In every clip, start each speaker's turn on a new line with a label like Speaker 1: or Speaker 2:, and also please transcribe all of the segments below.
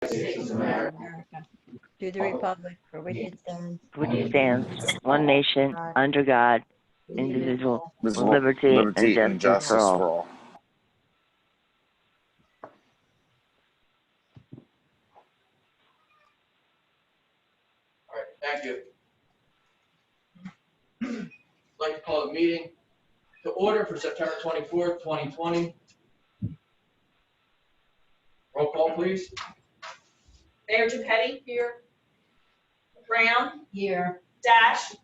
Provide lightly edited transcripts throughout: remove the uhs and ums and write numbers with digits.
Speaker 1: States of America, to the republic for which it stands,
Speaker 2: one nation, under God, indivisible, with liberty and justice for all.
Speaker 3: all.
Speaker 4: All right, thank you. I'd like to call the meeting to order for September 24th, 2020. Roll call, please.
Speaker 5: Mayor Gepetti here. Brown,
Speaker 1: here.
Speaker 5: Dash.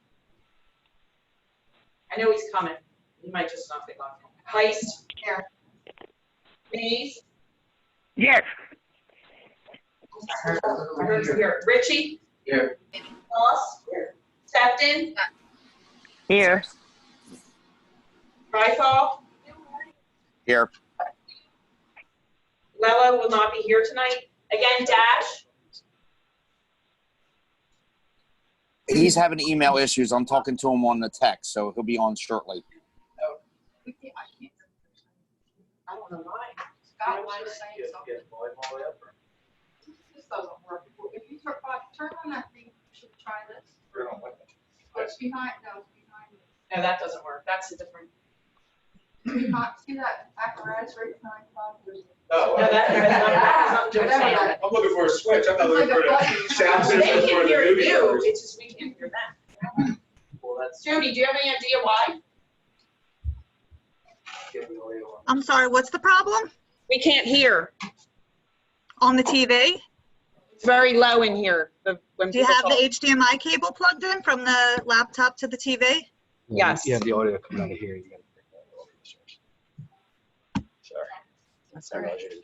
Speaker 5: I know he's coming. He might just not be on. Heist. Here. Mays.
Speaker 2: Yes.
Speaker 5: I heard you here. Richie.
Speaker 4: Here.
Speaker 5: Moss. Here. Tefton.
Speaker 2: Here.
Speaker 5: Ryfall.
Speaker 3: Here.
Speaker 5: Lella will not be here tonight. Again, Dash.
Speaker 3: He's having email issues. I'm talking to him on the text, so he'll be on shortly.
Speaker 5: I don't know why.
Speaker 6: Scott was saying something. This doesn't work. If you turn on that thing, you should try this. It's behind, no, it's behind it.
Speaker 5: No, that doesn't work. That's a different.
Speaker 6: See that apparatus right behind you?
Speaker 4: Oh,
Speaker 5: No, that is
Speaker 6: Whatever.
Speaker 4: I'm looking for a switch. I'm not
Speaker 6: It's
Speaker 4: looking
Speaker 6: like
Speaker 4: for
Speaker 6: a
Speaker 4: the
Speaker 6: button.
Speaker 4: sound
Speaker 5: They
Speaker 4: system
Speaker 5: can
Speaker 4: for the
Speaker 5: hear
Speaker 4: movie.
Speaker 5: you, it's just we can't hear them.
Speaker 4: Well, that's.
Speaker 5: Jody, do you have any idea why?
Speaker 7: I'm sorry, what's the problem?
Speaker 5: We can't hear.
Speaker 7: On the TV?
Speaker 5: It's very low in here. When
Speaker 7: Do you
Speaker 5: people
Speaker 7: have the
Speaker 5: talk.
Speaker 7: HDMI cable plugged in from the laptop to the TV?
Speaker 5: Yes.
Speaker 8: Yeah, the audio comes out of here. You gotta bring that audio source. Sorry.
Speaker 5: That's all right.
Speaker 8: You to do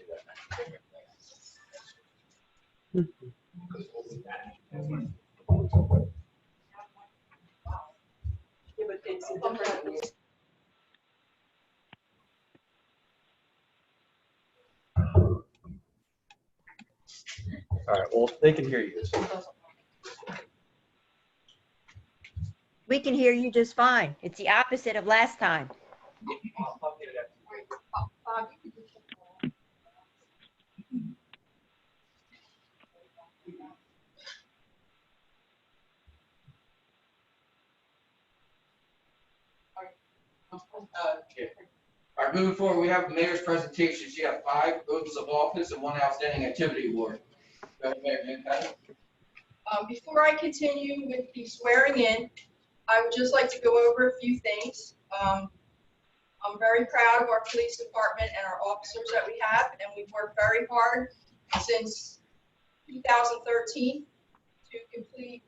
Speaker 5: Yeah, but it's a different.
Speaker 8: All right, well, they can hear you. So.
Speaker 1: We can hear you just fine. It's the opposite of last time.
Speaker 4: All right, moving forward, we have the mayor's presentations. You have 5 oaths of office and 1 outstanding activity award. Go ahead, Mayor Gepetti.
Speaker 6: Before I continue with the swearing in, I would just like to go over a few things. I'm very proud of our police department and our officers that we have, and we've worked very hard since 2013 to complete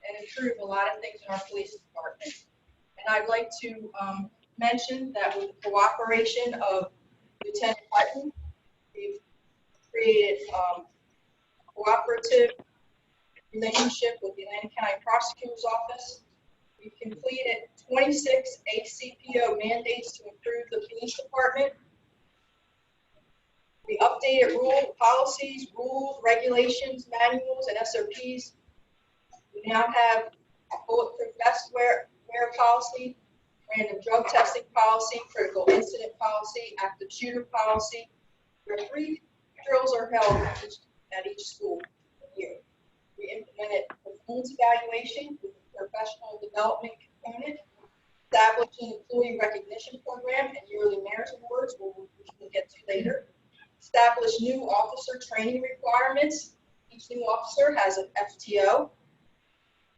Speaker 6: and improve a lot of things in our police department. And I'd like to mention that with the cooperation of Lieutenant Hutton, we've created a cooperative relationship with the Atlantic County Prosecutor's Office. We've completed 26 ACPO mandates to improve the police department. We updated policies, rules, regulations, manuals, and SOPs. We now have bulletproof vest wear policy, random drug testing policy, critical incident policy, active shooter policy, where 3 drills are held at each school a year. We implemented performance evaluation with a professional development component, established an employee recognition program and yearly merit awards, which we'll get to later. Established new officer training requirements. Each new officer has an FTO.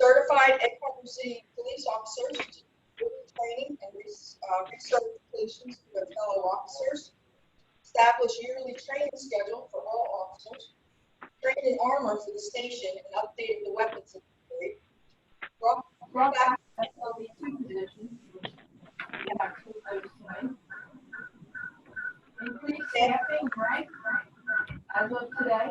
Speaker 6: Certified Edgewater City police officers with training and recertifications for their fellow officers. Established yearly training schedule for all officers. Trained in armor for the station and updated the weapons inventory. Brought back SLB2 positions, which we have 2 of those tonight. Increased staffing, right? As of today.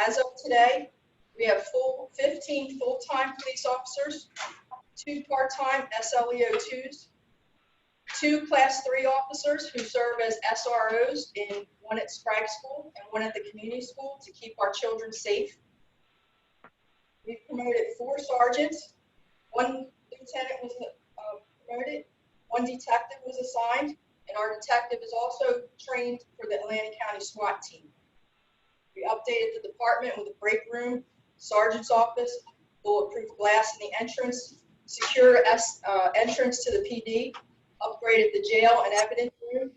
Speaker 6: As of today, we have 15 full-time police officers, 2 part-time SLEO2s, 2 Class 3 officers who serve as SROs in one at Sprague School and one at the community school to keep our children safe. We've promoted 4 sergeants, 1 lieutenant was promoted, One detective was assigned, and our detective is also trained for the Atlantic County SWAT team. We updated the department with a break room, sergeant's office, bulletproof glass in the entrance, secure entrance to the PD, upgraded the jail and evidence room,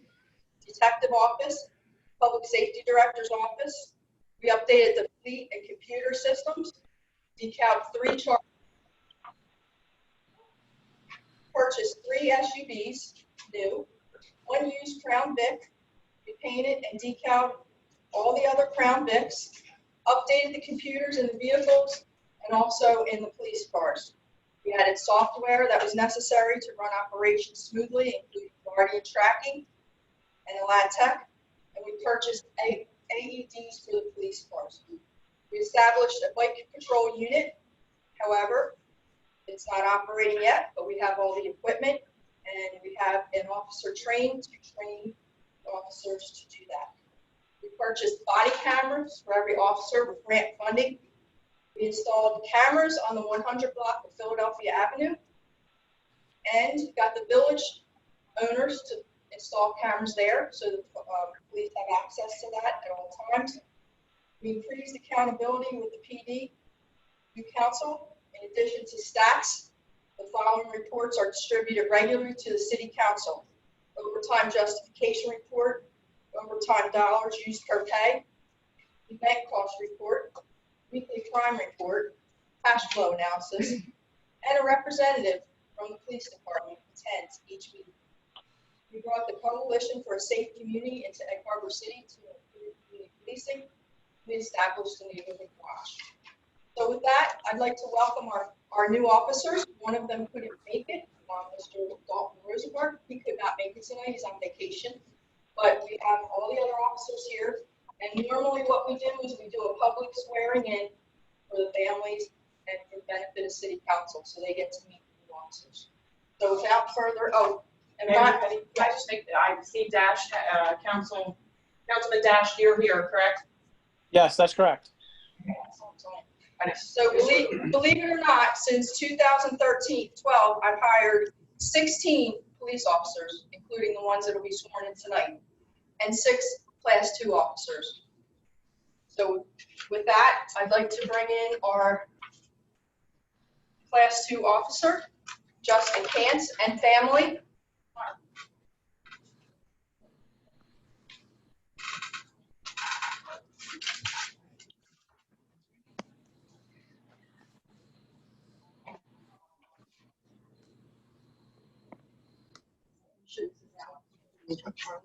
Speaker 6: detective office, public safety director's office. We updated the fleet and computer systems, decaled 3 charges, purchased 3 SUVs, new, 1 used Crown Vic, repainted and decaled all the other Crown Vics, updated the computers in the vehicles and also in the police cars. We added software that was necessary to run operations smoothly, including Guardian tracking and LATEC, and we purchased AEDs for the police cars. We established a bike patrol unit. However, it's not operating yet, but we have all the equipment and we have an officer trained to train officers to do that. We purchased body cameras for every officer with grant funding. We installed cameras on the 100 block of Philadelphia Avenue and got the village owners to install cameras there so that police have access to that at all times. We increased accountability with the PD, new council. In addition to stats, the following reports are distributed regularly to the city council. Overtime justification report, overtime dollars used per pay, event cost report, weekly crime report, cash flow analysis, and a representative from the police department attends each week. We brought the Coalition for a Safe Community into Egg Harbor City to improve community policing. We established the neighborhood watch. So with that, I'd like to welcome our new officers. One of them couldn't make it, Mr. Dalton Rosenberg. He could not make it tonight, he's on vacation. But we have all the other officers here. And normally what we do is we do a public swearing in for the families and for the benefit of city council, so they get to meet the new officers. So without further,
Speaker 5: And I just make, I see Dash, Councilman Dash, you're here, correct?
Speaker 8: Yes, that's correct.
Speaker 6: So believe it or not, since 2013, 12, I've hired 16 police officers, including the ones that will be sworn in tonight, and 6 Class 2 officers. So with that, I'd like to bring in our Class 2 officer, Justin Kantz, and family.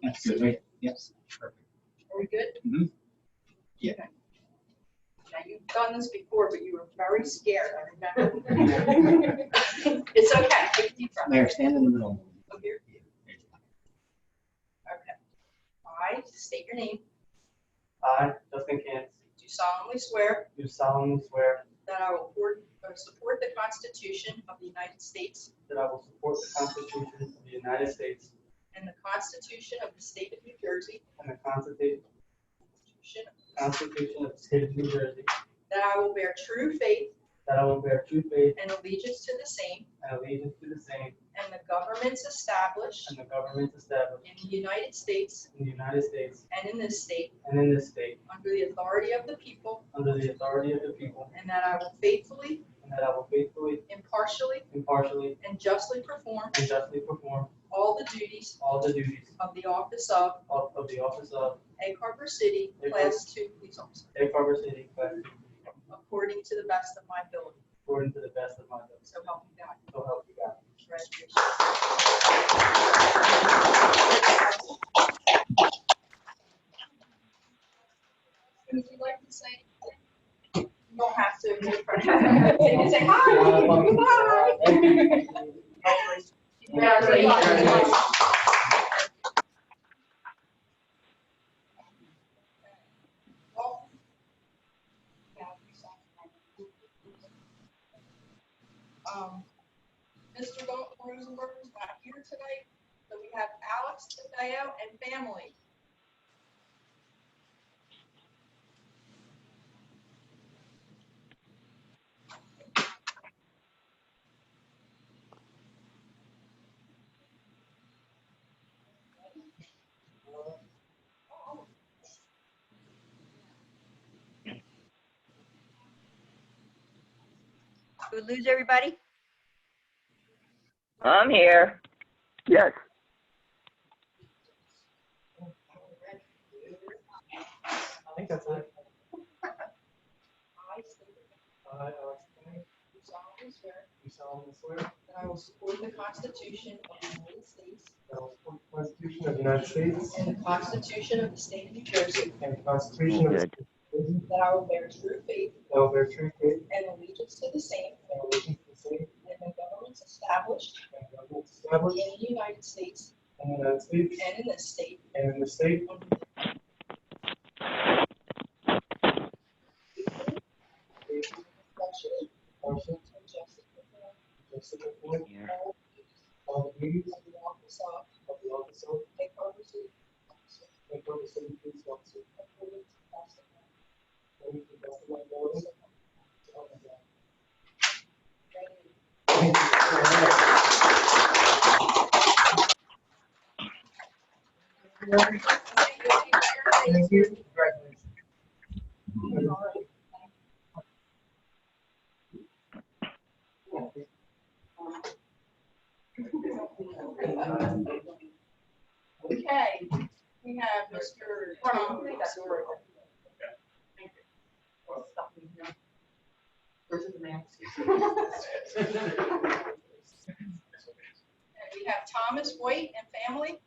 Speaker 8: That's good, right? Yes. Perfect.
Speaker 6: Are we good?
Speaker 8: Mhm. Yeah.
Speaker 6: Okay. Now, you've done this before, but you were very scared, I remember. It's okay, take a deep breath.
Speaker 8: Mayor, stand in the middle.
Speaker 6: Up here. Okay. I state your name.
Speaker 9: I, Justin Kantz,
Speaker 6: Do solemnly swear
Speaker 9: do solemnly swear
Speaker 6: that I will support the Constitution of the United States
Speaker 9: that I will support the Constitution of the United States
Speaker 6: and the Constitution of the State of New Jersey,
Speaker 9: and the Constitution of the State of New Jersey,
Speaker 6: that I will bear true faith
Speaker 9: that I will bear true faith
Speaker 6: and allegiance to the same
Speaker 9: and allegiance to the same
Speaker 6: and the governments established
Speaker 9: and the governments established
Speaker 6: in the United States
Speaker 9: in the United States
Speaker 6: and in this state
Speaker 9: and in this state
Speaker 6: under the authority of the people,
Speaker 9: under the authority of the people,
Speaker 6: and that I will faithfully,
Speaker 9: and that I will faithfully,
Speaker 6: impartially,
Speaker 9: impartially,
Speaker 6: and justly perform
Speaker 9: and justly perform
Speaker 6: all the duties
Speaker 9: all the duties
Speaker 6: of the office of
Speaker 9: of the office of
Speaker 6: Egg Harbor City
Speaker 9: Egg
Speaker 6: Class 2 Police Officer,
Speaker 9: Egg Harbor City, Class 2,
Speaker 6: according to the best of my ability.
Speaker 9: according to the best of my ability.
Speaker 6: So help me God.
Speaker 9: So help you God.
Speaker 6: Congratulations. Would you like to say anything? You don't have to. You can say hi. Goodbye. Congratulations. Mr. Dalton Rosenberg is not here tonight, so we have Alex DeFeo and family.
Speaker 1: Did we lose everybody?
Speaker 2: I'm here. Yes.
Speaker 9: I think that's it.
Speaker 6: I state your name.
Speaker 9: I, Alex Kenny,
Speaker 6: Do solemnly swear
Speaker 9: do solemnly swear
Speaker 6: that I will support the Constitution of the United States
Speaker 9: that I will support the Constitution of the United States
Speaker 6: and the Constitution of the State of New Jersey,
Speaker 9: and the Constitution of the
Speaker 2: Good.
Speaker 9: State of New Jersey,
Speaker 6: that I will bear true faith
Speaker 9: that I will bear true faith
Speaker 6: and allegiance to the same
Speaker 9: and allegiance to the same
Speaker 6: and the governments established
Speaker 9: and governments established
Speaker 6: in the United States
Speaker 9: in the United States
Speaker 6: and in this state
Speaker 9: and in the state
Speaker 6: under the especially
Speaker 9: also
Speaker 6: and justice perform
Speaker 9: justice and authority,
Speaker 2: Here.
Speaker 6: all
Speaker 9: all the duties
Speaker 6: of the office of
Speaker 9: of the office of
Speaker 6: a public city officer
Speaker 9: and public safety police officer
Speaker 6: according to the best of my
Speaker 9: according to the best of my ability. So help me God.
Speaker 6: ability.
Speaker 9: Thank you. Congratulations.
Speaker 6: Okay, we have Mr. Tom. And we have Thomas White and family.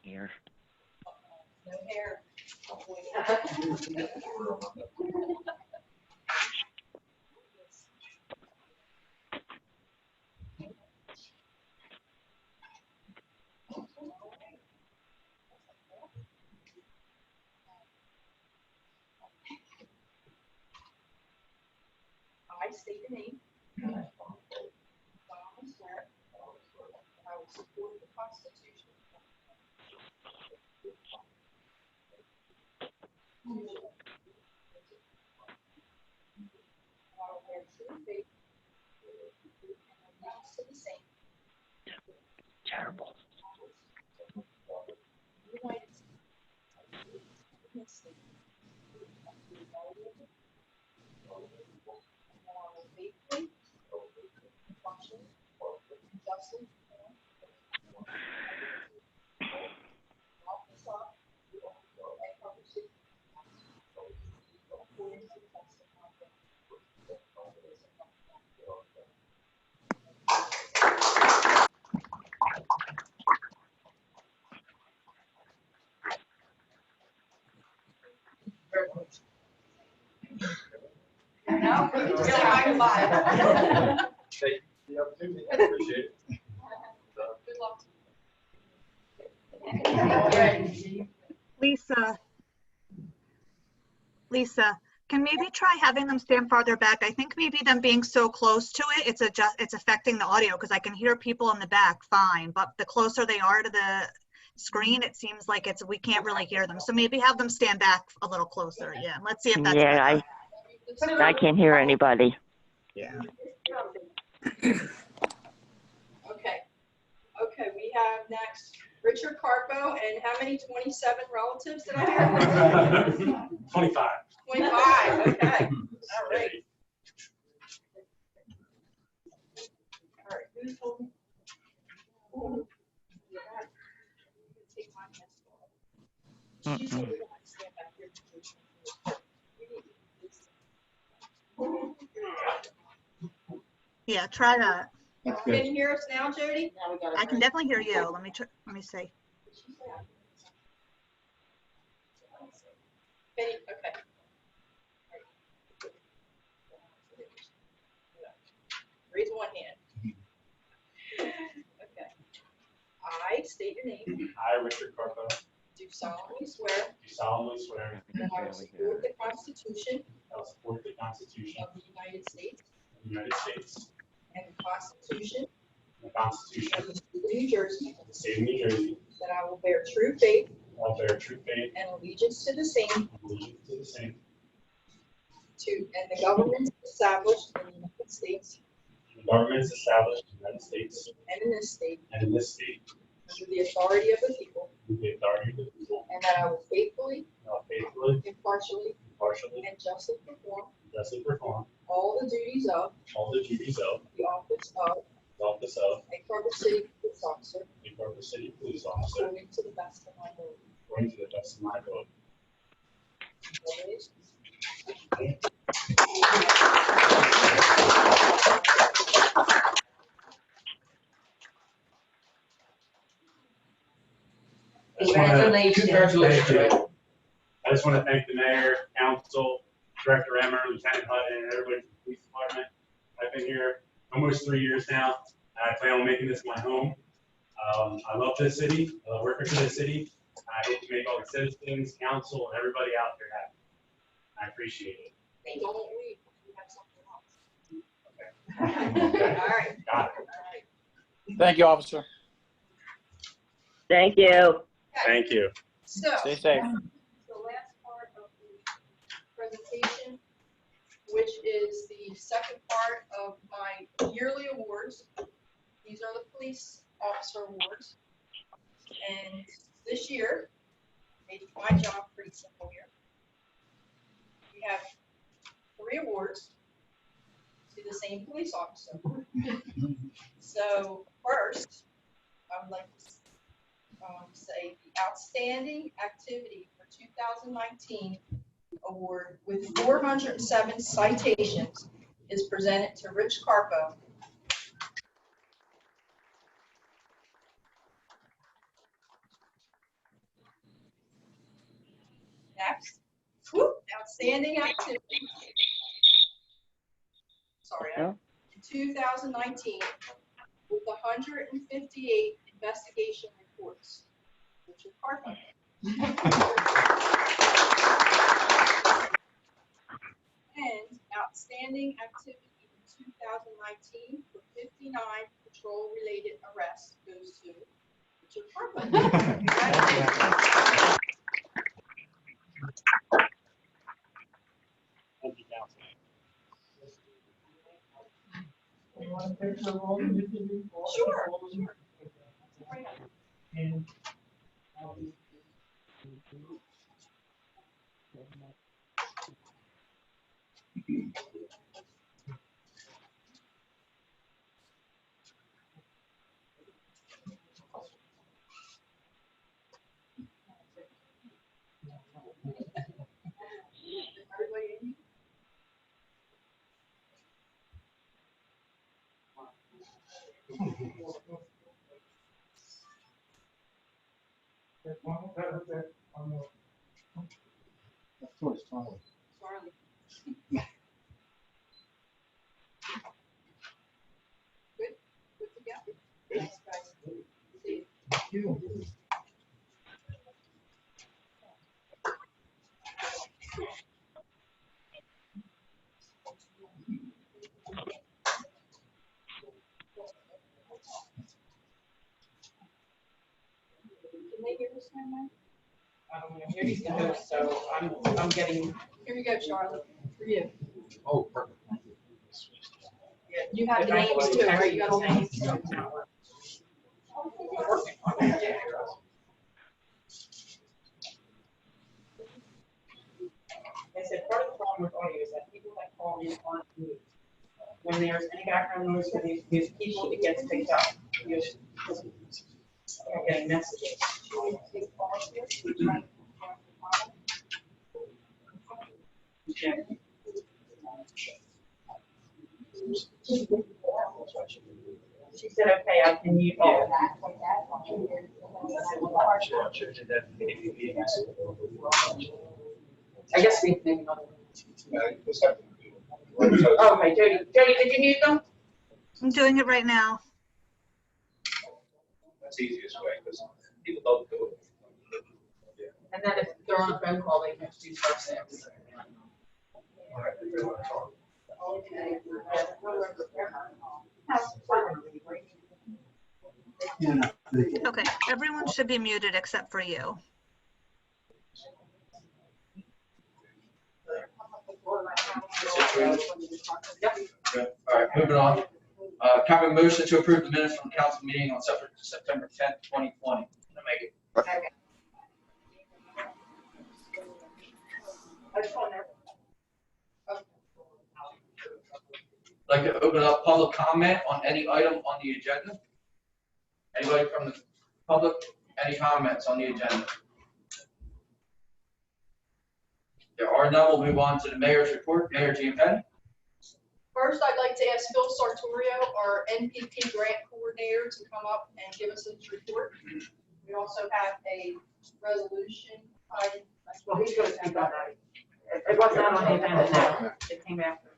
Speaker 2: Here.
Speaker 6: No hair. I state your name. Solemnly swear that I will support the Constitution I will bear true faith and allegiance to the same
Speaker 2: Terrible.
Speaker 6: United States and this state under the authority of the people, and that I will faithfully and function justly perform office of a public city according to the best of my ability. No, you just say hi goodbye.
Speaker 8: Thank you for the opportunity. I appreciate it.
Speaker 6: Good luck.
Speaker 7: Lisa, can maybe try having them stand farther back? I think maybe them being so close to it, it's affecting the audio because I can hear people in the back fine, but the closer they are to the screen, it seems like we can't really hear them. So maybe have them stand back a little closer. Yeah, let's see if that's
Speaker 2: Yeah,
Speaker 7: better.
Speaker 2: I can't hear anybody.
Speaker 7: Yeah.
Speaker 6: Okay, we have next Richard Carpo, and how many, 27 relatives did I hear?
Speaker 8: 25.
Speaker 6: 25, okay. All right. All right, who's holding? Take my mask off. She's holding it. Stand back here.
Speaker 7: Yeah, try that.
Speaker 6: Can you hear us now, Jody?
Speaker 7: I can definitely hear you. Let me see.
Speaker 6: Okay. Raise one hand. Okay. I state your name.
Speaker 8: I, Richard Carpo,
Speaker 6: Do solemnly swear
Speaker 8: do solemnly swear
Speaker 6: that I will support the Constitution
Speaker 8: that I will support the Constitution
Speaker 6: of the United States
Speaker 8: of the United States
Speaker 6: and the Constitution
Speaker 8: and the Constitution
Speaker 6: of the State of New Jersey,
Speaker 8: of the State of New Jersey.
Speaker 6: that I will bear true faith
Speaker 8: I will bear true faith
Speaker 6: and allegiance to the same,
Speaker 8: and allegiance to the same,
Speaker 6: and the governments established in the United States
Speaker 8: and the governments established in the United States
Speaker 6: and in this state
Speaker 8: and in this state,
Speaker 6: under the authority of the people,
Speaker 8: with the authority of the people,
Speaker 6: and that I will faithfully,
Speaker 8: and I'll faithfully,
Speaker 6: impartially,
Speaker 8: impartially,
Speaker 6: and justly perform
Speaker 8: and justly perform
Speaker 6: all the duties of
Speaker 8: all the duties of
Speaker 6: the office of
Speaker 8: the office of
Speaker 6: a Carver City police officer
Speaker 8: a Carver City police officer
Speaker 6: according to the best of my ability.
Speaker 8: according to the best of my ability.
Speaker 6: Congratulations.
Speaker 4: Congratulations.
Speaker 8: Thank you. I just want to thank the mayor, council, Director Emmer, Lieutenant Hutton, and everybody from the police department. I've been here almost 3 years now, and I plan on making this my home. I love this city. I love working for this city. I hope to make all the citizens, council, and everybody out there happy. I appreciate it.
Speaker 6: Hey, don't leave. We have something else.
Speaker 8: Okay.
Speaker 6: All right.
Speaker 8: Got it.
Speaker 6: All right.
Speaker 3: Thank you, officer.
Speaker 2: Thank you.
Speaker 8: Thank you.
Speaker 6: So,
Speaker 3: Stay safe.
Speaker 6: the last part of the presentation, which is the second part of my yearly awards. These are the police officer awards. And this year, made my job pretty simple here. We have 3 awards to the same police officer. So first, I would like to say the Outstanding Activity for 2019 award with 407 citations is presented to Rich Carpo. Next, Outstanding Activity. Sorry,
Speaker 2: No?
Speaker 6: in 2019 with 158 investigation reports. Richard Carpo. And Outstanding Activity in 2019 for 59 patrol-related arrests goes to Richard Carpo. Congratulations.
Speaker 8: Thank you, council.
Speaker 9: You want to take the roll? You can do all.
Speaker 6: Sure.
Speaker 9: Right. And,
Speaker 6: Everybody in? Charlie. Good? Good together? Thanks, guys. See you. Can they hear this now, Mike?
Speaker 5: Here he's going, so I'm getting,
Speaker 6: Here you go, Charlotte, for you.
Speaker 3: Oh, perfect.
Speaker 6: You have the names too, right? You got the names.
Speaker 5: I said, part of the problem with audio is that people that call in aren't moved. When there's any background noise for these people, it gets picked up. You're getting messages. Yeah. She said, okay, I can mute all of that. I guess we can. Okay, Jody, did you mute them?
Speaker 7: I'm doing it right now.
Speaker 10: That's the easiest way, because people don't do it.
Speaker 5: And then if they're on a phone call, they can just do star six.
Speaker 7: Okay, everyone should be muted except for you.
Speaker 4: All right, moving on. Can I have a motion to approve the minutes from council meeting on September 10th, 2020? I'll make it.
Speaker 5: I just want to.
Speaker 4: Like to open up public comment on any item on the agenda? Anybody from the public, any comments on the agenda? There are none, we'll move on to the mayor's report. Mayor Giampetti.
Speaker 6: First, I'd like to ask Phil Sartorio, our NPP grant coordinator, to come up and give us his report. We also have a resolution.
Speaker 5: Well, he's going to speak on that. It was not on the agenda now. It came after.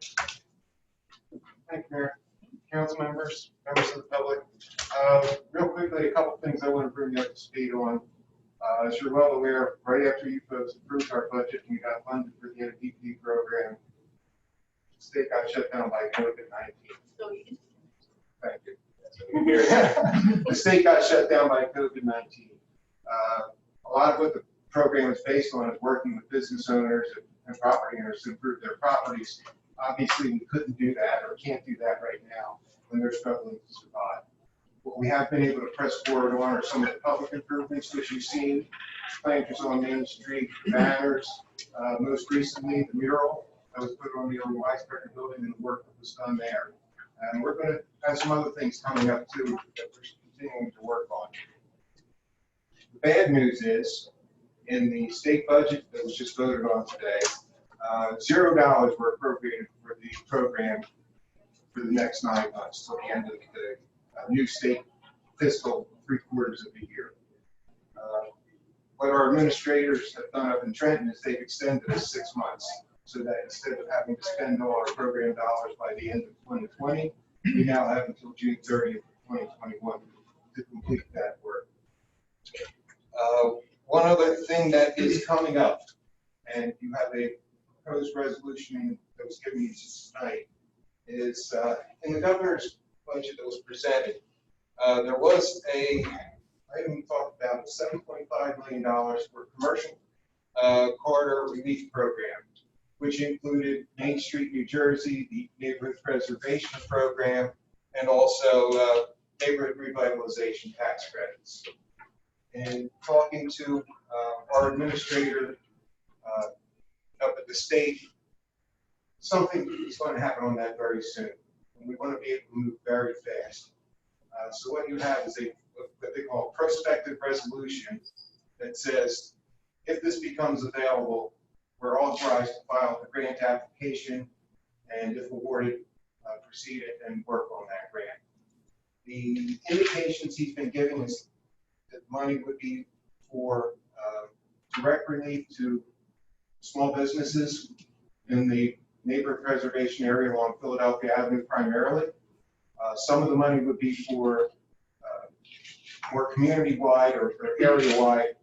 Speaker 11: Thank you, Mayor. Council members, members of the public. Real quickly, a couple things I want to bring you up to speed on. As you're well aware, right after you folks approved our budget and we got funded for the NPP program, the state got shut down by COVID-19. Thank you. The state got shut down by COVID-19. A lot of what the program is based on is working with business owners and property owners to improve their properties. Obviously, we couldn't do that or can't do that right now when they're struggling to survive. What we have been able to press forward on are some of the public improvements which you've seen, planters on Main Street, banners, most recently the mural that was put on the old Wisecracker building and the work that was done there. And we're going to have some other things coming up too that we're continuing to work on. The bad news is, in the state budget that was just voted on today, $0 were appropriated for the program for the next 9 months till the end of the new state fiscal 3/4 of the year. What our administrators have done up in Trenton is they've extended us 6 months so that instead of having to spend all our program dollars by the end of 2020, we now have until June 30th, 2021 to complete that work. One other thing that is coming up, and you have a proposed resolution that was given to you tonight, is in the governor's budget that was presented, there was a item we talked about, $7.5 million for commercial corridor relief program, which included Main Street, New Jersey, the neighborhood preservation program, and also neighborhood revitalization tax credits. And talking to our administrator up at the state, something is going to happen on that very soon. And we want to be able to move very fast. So what you have is what they call a prospective resolution that says, if this becomes available, we're authorized to file a grant application, and if awarded, proceed and work on that grant. The indications he's been giving is that money would be for direct relief to small businesses in the neighborhood preservation area along Philadelphia Avenue primarily. Some of the money would be for more community-wide or area-wide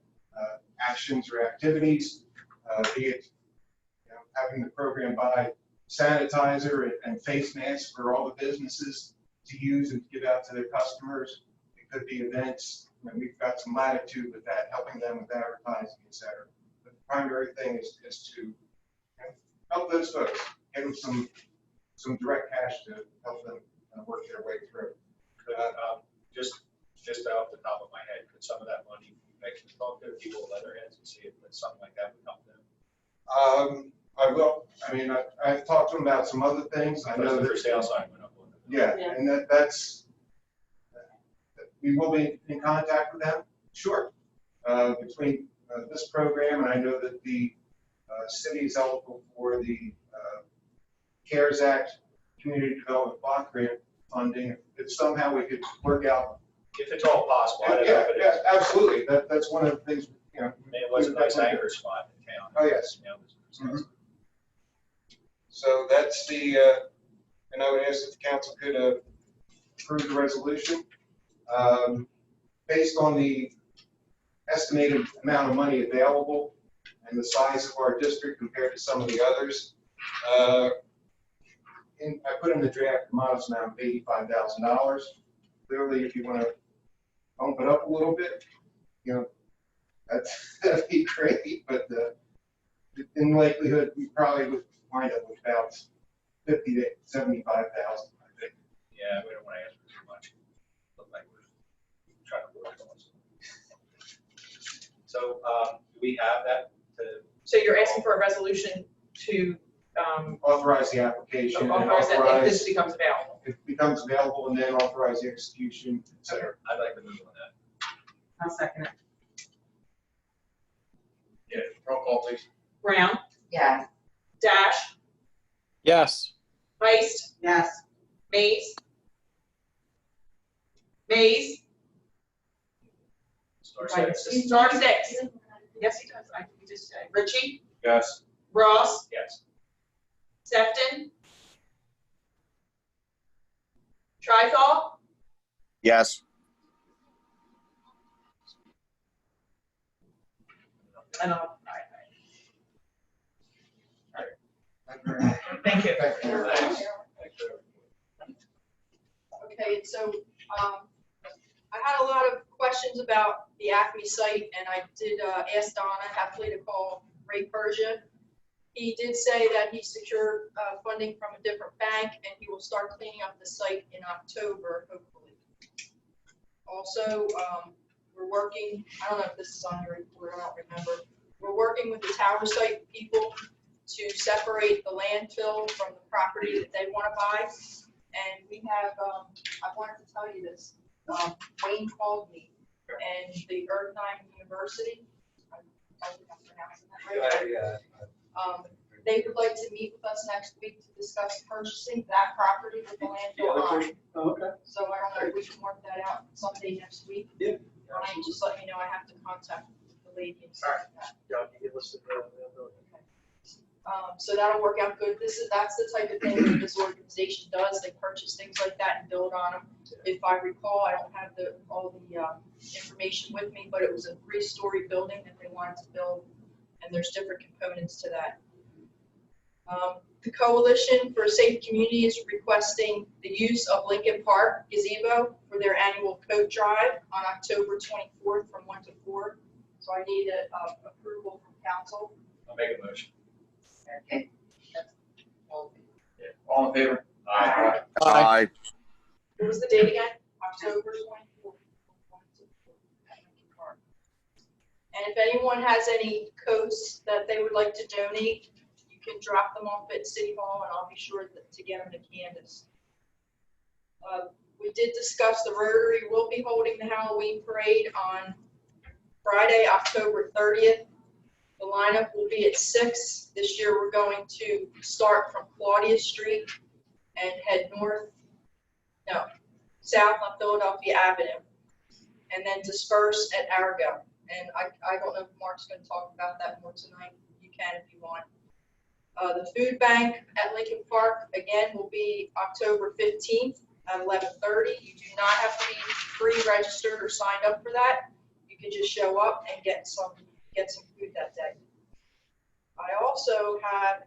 Speaker 11: actions or activities, be it having the program buy sanitizer and face masks for all the businesses to use and to give out to their customers. It could be events. We've got some latitude with that, helping them with advertising, et cetera. But the primary thing is to help those folks, give them some direct cash to help them work their way through.
Speaker 10: Just off the top of my head, could some of that money actually talk to people with letterheads and see if something like that would come to them?
Speaker 11: I will. I mean, I've talked to them about some other things. I know that
Speaker 10: their sale sign went up on it.
Speaker 11: Yeah, and that's we will be in contact with them. Sure. Between this program, and I know that the city is eligible for the CARES Act Community Development Block Grant funding. If somehow we could work out.
Speaker 10: If it's all possible. I don't know if it
Speaker 11: Yeah,
Speaker 10: is.
Speaker 11: absolutely. That's one of the things.
Speaker 10: I mean, it was a nice anchor spot in town.
Speaker 11: Oh yes.
Speaker 10: Yeah,
Speaker 11: So that's the, and I would ask if the council could approve the resolution. Based on the estimated amount of money available and the size of our district compared to some of the others, I put in the draft a modest amount of $85,000. Clearly, if you want to bump it up a little bit, that'd be great, but in likelihood, we probably would wind up with about 50 to 75,000, I think.
Speaker 10: Yeah, we don't want to ask for too much. Look like we're trying to work on it. So, do we have that to?
Speaker 5: So you're asking asking for a resolution to
Speaker 11: Authorize the application and
Speaker 5: authorize that if this
Speaker 11: authorize,
Speaker 5: becomes available.
Speaker 11: if it becomes available, and then authorize the execution, et cetera.
Speaker 10: I'd like to move on that.
Speaker 5: I'll second it.
Speaker 4: Yeah, roll call, please.
Speaker 5: Brown,
Speaker 1: Yes.
Speaker 5: Dash,
Speaker 3: Yes.
Speaker 5: Heist,
Speaker 1: Yes.
Speaker 5: Mays. Mays.
Speaker 10: Star
Speaker 5: Right,
Speaker 10: six.
Speaker 5: Star six. Yes, he does. We just said. Richie,
Speaker 10: Yes.
Speaker 5: Ross,
Speaker 10: Yes.
Speaker 5: Sefton. Trithol,
Speaker 3: Yes.
Speaker 5: and thank you.
Speaker 10: Thanks.
Speaker 6: Okay, so, I had a lot of questions about the Acme site, and I did, ask Donna Heffley to call Ray Persia. He did say that he secured, funding from a different bank, and he will start cleaning up the site in October, hopefully. Also, we're working, I don't know if this is on your report, I don't remember. We're working with the tower site people to separate the landfill from the property that they want to buy. And we have, I wanted to tell you this, Wayne called me, and the Erdheim University, I think I'm pronouncing that right. They would like to meet with us next week to discuss purchasing that property with the landfill on it.
Speaker 9: Okay.
Speaker 6: So I don't know if we can work that out someday next week.
Speaker 9: Yeah.
Speaker 6: Just let me know, I have to contact the lady and stuff like that.
Speaker 9: Yeah, you can listen to availability.
Speaker 6: So that'll work out good. That's the type of thing that this organization does. They purchase things like that and build on them. If I recall, I don't have all the information with me, but it was a 3-story building that they wanted to build, and there's different components to that. The Coalition for a Safe Community is requesting the use of Lincoln Park gazebo for their annual coat drive on October 24th from 1 to 4. So I need approval from council.
Speaker 10: I'll make a motion.
Speaker 1: Okay.
Speaker 4: Yeah, all in favor?
Speaker 10: Aye.
Speaker 3: Aye.
Speaker 6: What was the date again? October 24th. at Lincoln Park. And if anyone has any coats that they would like to donate, you can drop them off at City Hall, and I'll be sure to get them to Candace. We did discuss the Rotary will be holding the Halloween parade on Friday, October 30th. The lineup will be at 6. This year we're going to start from Claudia Street and head south on Philadelphia Avenue, and then disperse at Arago. And I don't know if Mark's going to talk about that more tonight. You can if you want. The food bank at Lincoln Park, again, will be October 15th at 11:30. You do not have to be pre-registered or signed up for that. You can just show up and get some food that day. I also have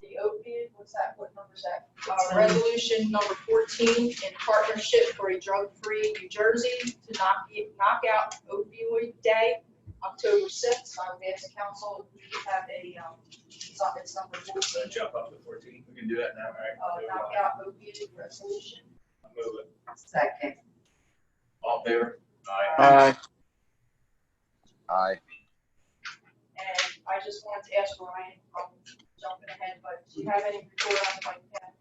Speaker 6: the opiate, what's that, what number is that? Resolution number 14 in partnership for a drug-free New Jersey to knock out opioid day, October 6th. I would ask the council if we could have it's number 14.
Speaker 10: Jump up to 14. We can do that now, right?
Speaker 6: Knock out opioid resolution.
Speaker 10: I'll move it.
Speaker 1: Second.
Speaker 4: All in favor?
Speaker 10: Aye.
Speaker 3: Aye.
Speaker 6: And I just wanted to ask Ryan, I'm jumping ahead, but do you have any report on like that?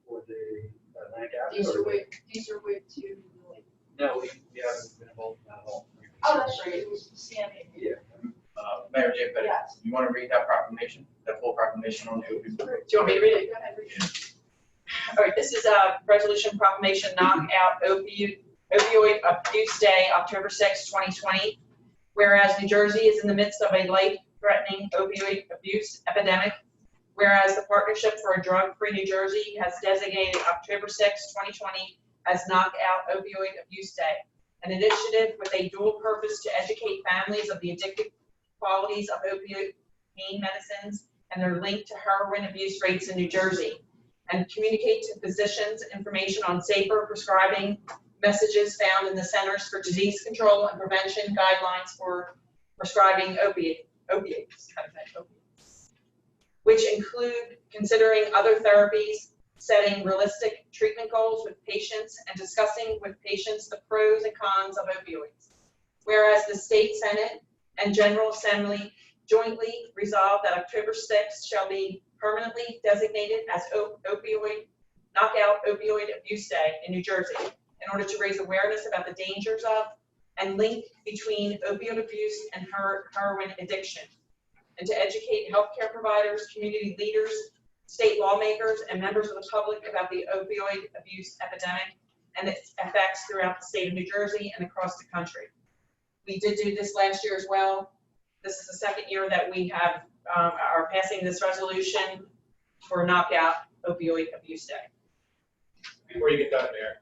Speaker 9: For the land out.
Speaker 6: These are with two.
Speaker 9: No, we haven't been involved in that at all.
Speaker 6: Oh, that's right, it was Sammy.
Speaker 9: Yeah.
Speaker 4: Mayor Jay Petty,
Speaker 6: Yes.
Speaker 4: you want to read that proclamation, that full proclamation on the opioid?
Speaker 5: Do you want me to read it?
Speaker 6: Go ahead, read it.
Speaker 5: All right, this is a resolution proclamation knock out opioid abuse day, October 6, 2020. Whereas New Jersey is in the midst of a life-threatening opioid abuse epidemic. Whereas the Partnership for a Drug-Free New Jersey has designated October 6, 2020 as Knock Out Opioid Abuse Day, an initiative with a dual purpose to educate families of the addictive qualities of opioid pain medicines and their link to heroin abuse rates in New Jersey, and communicate to physicians information on safer prescribing messages found in the Centers for Disease Control and Prevention guidelines for prescribing opiates, which include considering other therapies, setting realistic treatment goals with patients, and discussing with patients the pros and cons of opioids. Whereas the State Senate and General Assembly jointly resolved that October 6th shall be permanently designated as Knockout Opioid Abuse Day in New Jersey in order to raise awareness about the dangers of and link between opioid abuse and heroin addiction, and to educate healthcare providers, community leaders, state lawmakers, and members of the public about the opioid abuse epidemic and its effects throughout the state of New Jersey and across the country. We did do this last year as well. This is the second year that we have are passing this resolution for Knockout Opioid Abuse Day.
Speaker 10: Before you get done, Mayor,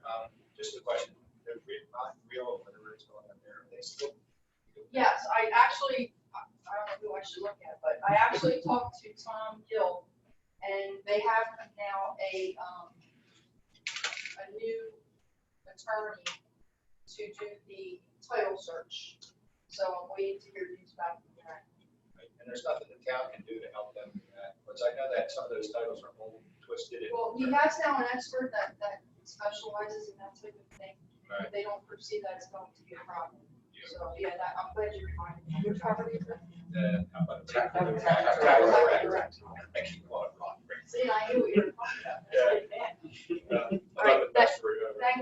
Speaker 10: just a question. They're not real, whatever is going on there. Are they still?
Speaker 6: Yes, I don't know who I should look at, but I actually talked to Tom Gill, and they have now a new attorney to do the title search. So I'm waiting to hear news back from that.
Speaker 10: And there's nothing the town can do to help them do that. Because I know that some of those titles are old, twisted.
Speaker 6: Well, he has now an expert that specializes in that type of thing.
Speaker 10: Right.
Speaker 6: They don't foresee that it's going to be a problem. So, yeah, I'm glad you reminded me. Which property is that?
Speaker 10: How about the tax?
Speaker 6: Correct.
Speaker 10: I keep calling it wrong.
Speaker 6: See, I knew what you were talking about.
Speaker 10: Yeah.
Speaker 6: All right, thank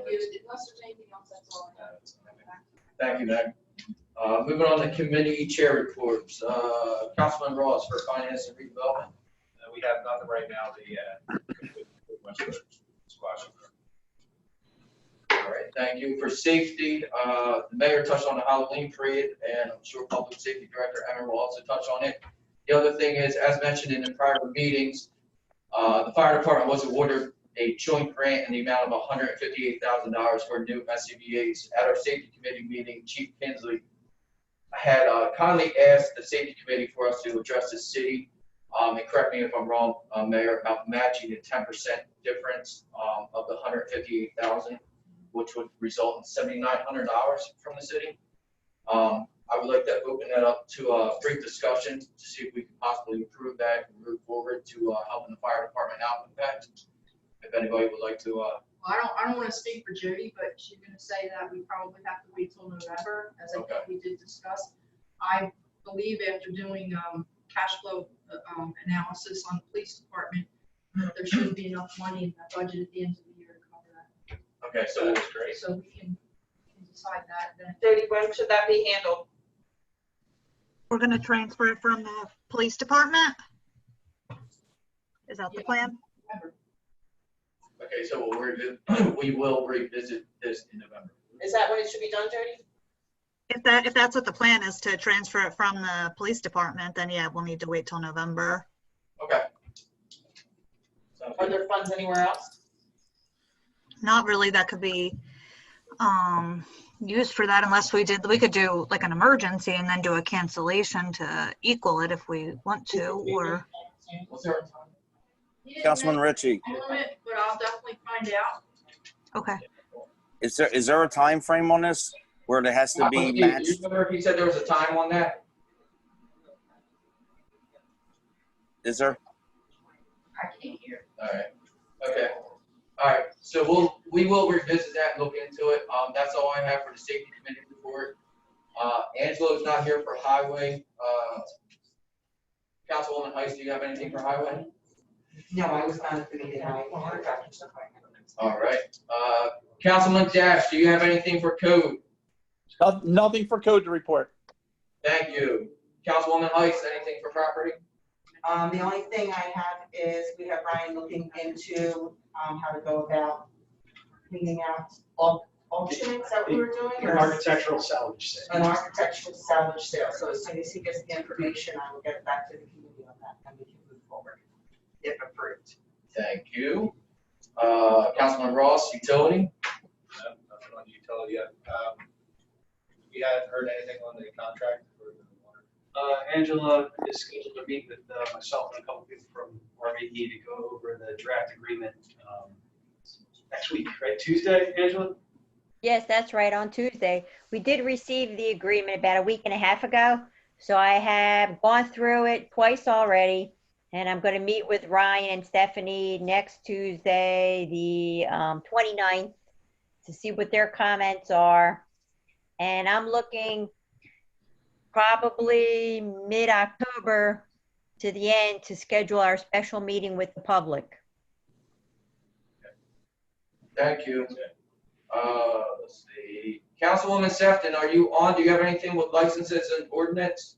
Speaker 6: you. Unless there's anything else, that's all I have.
Speaker 4: Thank you, Meg. Moving on to committee chair reports. Councilman Ross for Finance and Redevelopment.
Speaker 10: We have nothing right now. Squash.
Speaker 4: All right, thank you. For safety, the mayor touched on the Halloween parade, and I'm sure Public Safety Director Emmer will also touch on it. The other thing is, as mentioned in the prior meetings, the fire department was awarded a joint grant in the amount of $158,000 for new SCBA's. At our safety committee meeting, Chief Kinsley had kindly asked the safety committee for us to address the city, and correct me if I'm wrong, Mayor, about matching the 10% difference of the $158,000, which would result in $7,900 from the city. I would like to open that up to a brief discussion to see if we can possibly improve that and move forward to helping the fire department out with that. If anybody would like to.
Speaker 6: Well, I don't want to speak for Jody, but she's going to say that we probably have to wait till November, as I think we did discuss. I believe after doing cash flow analysis on the police department, there should be enough money in the budget at the end of the year to cover that.
Speaker 4: Okay, so that's great.
Speaker 6: So we can decide that then.
Speaker 5: Jody, when should that be handled?
Speaker 7: We're gonna transfer it from the police department? Is that the plan?
Speaker 6: November.
Speaker 4: Okay, so we will revisit this in November.
Speaker 5: Is that when it should be done, Jody?
Speaker 7: If that's what the plan is, to transfer it from the police department, then yeah, we'll need to wait till November.
Speaker 4: Okay.
Speaker 5: Are there funds anywhere else?
Speaker 7: Not really, that could be used for that unless we could do like an emergency and then do a cancellation to equal it if we want to, or.
Speaker 4: Was there a time?
Speaker 3: Councilman Ritchie,
Speaker 6: But I'll definitely find out.
Speaker 7: Okay.
Speaker 3: is there a time frame on this where it has to be
Speaker 4: Do you
Speaker 3: matched?
Speaker 4: remember if he said there was a time on that?
Speaker 3: Is there?
Speaker 6: I can't hear.
Speaker 4: All right. Okay. All right. So we will revisit that and look into it. That's all I have for the safety committee report. Angelo's not here for highway. Councilwoman Heiss, do you have anything for highway?
Speaker 12: No, I was not at the meeting. I had a doctor's appointment.
Speaker 4: All right. Councilman Dash, do you have anything for code?
Speaker 13: Nothing for code to report.
Speaker 4: Thank you. Councilwoman Heiss, anything for property?
Speaker 12: The only thing I have is we have Ryan looking into how to go about cleaning out auction. Is that what we were doing?
Speaker 9: An architectural salvage sale.
Speaker 12: An architectural salvage sale. So as soon as he gets the information, I will get it back to the committee on that, and we can move forward if approved.
Speaker 4: Thank you. Councilman Ross, utility?
Speaker 10: Nothing on utility yet. We haven't heard anything on the contract for the water.
Speaker 9: Angela is scheduled to meet with myself and a couple people from RVD to go over the draft agreement next week, right? Tuesday, Angela?
Speaker 1: Yes, that's right, on Tuesday. We did receive the agreement about a week and a half ago. So I have gone through it twice already, and I'm going to meet with Ryan and Stephanie next Tuesday, the 29th, to see what their comments are. And I'm looking probably mid-October to the end to schedule our special meeting with the public.
Speaker 4: Thank you. Let's see. Councilwoman Sefton, are you on? Do you have anything with licenses and ordinance?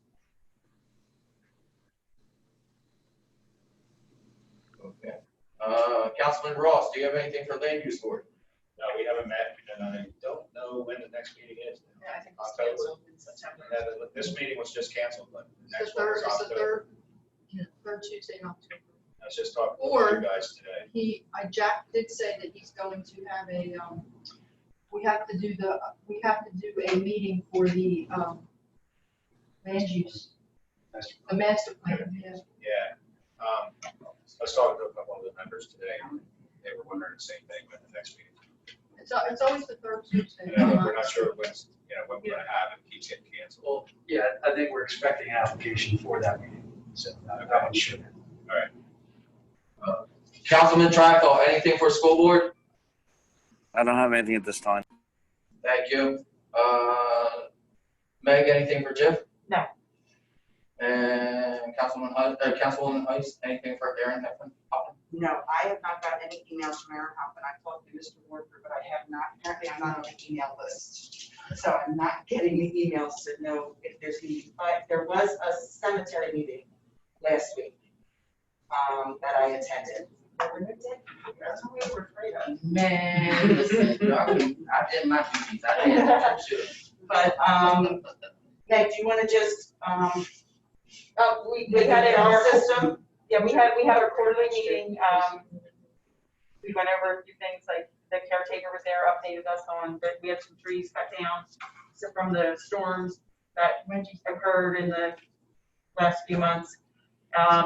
Speaker 4: Okay. Councilman Ross, do you have anything for land use board?
Speaker 10: No, we haven't met, and I don't know when the next meeting is.
Speaker 5: Yeah, I think it's
Speaker 10: October.
Speaker 5: canceled in September.
Speaker 10: Yeah, this meeting was just canceled, but the
Speaker 6: It's
Speaker 10: next
Speaker 6: the
Speaker 10: one is
Speaker 6: third, it's the
Speaker 10: October.
Speaker 6: third Tuesday in October.
Speaker 10: I was just talking to
Speaker 6: Or-
Speaker 10: you guys today.
Speaker 6: Jack did say that he's going to have a, we have to do a meeting for the, land use, the master plan, yeah.
Speaker 10: Yeah. I was talking to a couple of the members today. They were wondering the same thing with the next meeting.
Speaker 6: It's always the third Tuesday.
Speaker 10: We're not sure when we're gonna have it, keeps getting canceled.
Speaker 9: Well, yeah, I think we're expecting an application for that meeting, so I'm sure.
Speaker 10: All right.
Speaker 4: Councilman Trifle, anything for school board?
Speaker 3: I don't have anything at this time.
Speaker 4: Thank you. Meg, anything for Jeff?
Speaker 5: No.
Speaker 4: And Councilwoman Ice, anything for Aaron Heffron?
Speaker 12: No, I have not got any emails from Aaron Hoffman. I talked to Mr. Warford, but I have not, apparently I'm not on the email list. So I'm not getting the emails to know if there's meeting. But there was a cemetery meeting last week that I attended. That's what we were afraid of.
Speaker 5: Man, listen, I did my duties. I did too.
Speaker 12: But, Meg, do you want to just, we had it in our system?
Speaker 5: Yeah, we had our quarterly meeting. We went over a few things, like the caretaker was there, updated us on, that we had some trees cut down from the storms that occurred in the last few months.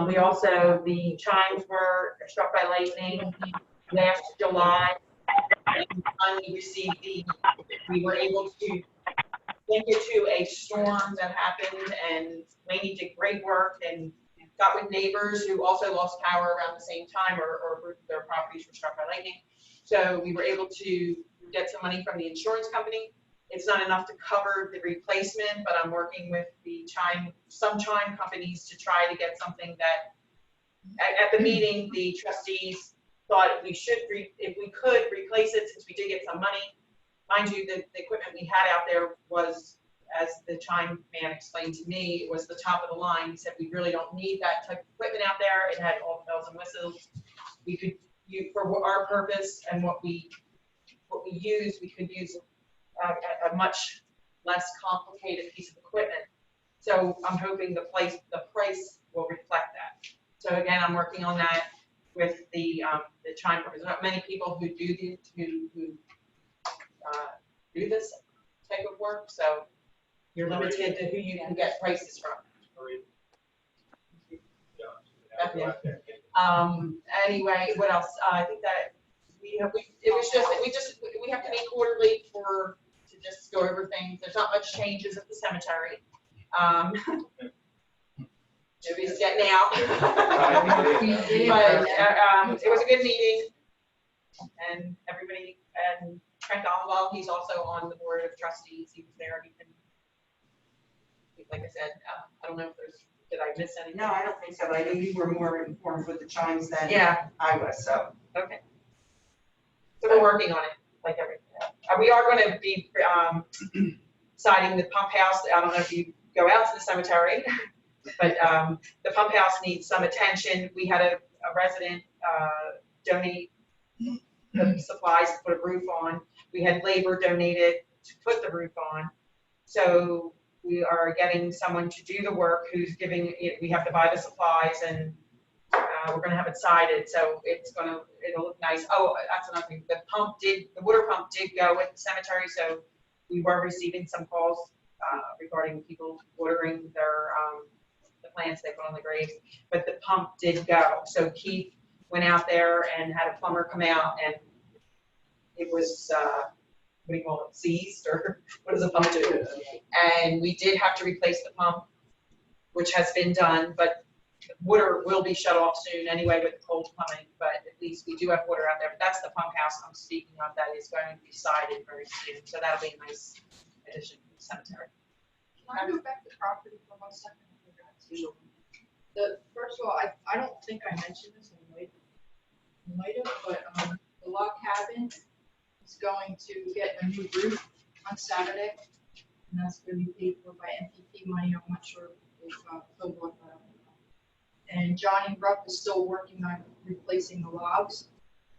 Speaker 5: We also, the chimes were struck by lightning last July. And we received we were able to link it to a storm that happened, and Lainey did great work and got with neighbors who also lost power around the same time, or their properties were struck by lightning. So we were able to get some money from the insurance company. It's not enough to cover the replacement, but I'm working with some chime companies to try to get something that, at the meeting, the trustees thought if we could replace it, since we did get some money. Mind you, the equipment we had out there was, as the chime man explained to me, it was the top of the line. He said, we really don't need that type of equipment out there. It had all the bells and whistles. We could use, for our purpose and what we use, we could use a much less complicated piece of equipment. So I'm hoping the price will reflect that. So again, I'm working on that with the chime. There's not many people who do this type of work, so you're limited to who you can get prices from. Anyway, what else? I think that we have to meet quarterly to just go over things. There's not much changes at the cemetery. Nobody's getting out. But it was a good meeting, and everybody, and Trent Donwell, he's also on the board of trustees. He was there. Like I said, I don't know if did I miss anything?
Speaker 12: No, I don't think so. I know you were more informed with the chimes than I was, so.
Speaker 5: Okay. So we're working on it, like everything. We are going to be siding the pump house. I don't know if you go out to the cemetery, but the pump house needs some attention. We had a resident donate the supplies to put a roof on. We had labor donated to put the roof on. So we are getting someone to do the work who's giving it. We have to buy the supplies, and we're going to have it sided. So it'll look nice. Oh, that's another thing. The water pump did go at the cemetery. So we were receiving some calls regarding people watering the plants they put on the graves, but the pump did go. So Keith went out there and had a plumber come out, and it was, what do you call it, seized, or what does a pump do? And we did have to replace the pump, which has been done, but water will be shut off soon anyway with the cold coming, but at least we do have water out there. But that's the pump house I'm speaking of that is going to be sided very soon, so that'll be a nice addition to the cemetery.
Speaker 6: Can I go back to property for 1 second? I forgot to. First of all, I don't think I mentioned this, I might have, but the log cabin is going to get a new roof on Saturday, and that's going to be paid for by MPP money. I'm not sure if Phil brought that up. And Johnny Rupp is still working on replacing the logs.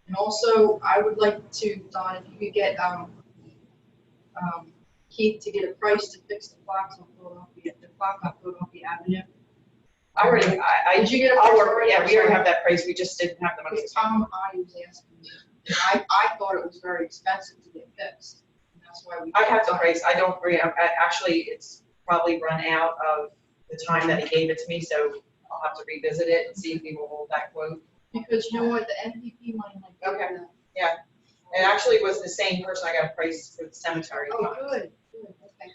Speaker 6: And also, I would like to, Don, if you could get Keith to get a price to fix the clocks on Philadelphia Avenue.
Speaker 5: Did you get a price? Yeah, we already have that price, we just didn't have the money.
Speaker 6: Because Tom Hardy was asking me, and I thought it was very expensive to get fixed. And that's why
Speaker 5: I have the price, I don't agree, actually, it's probably run out of the time that he gave it to me, so I'll have to revisit it and see if he will hold that quote.
Speaker 6: Because you know what, the MPP money, like.
Speaker 5: Okay, yeah, it actually was the same person, I got a price for the cemetery.
Speaker 6: Oh, good, okay, thanks.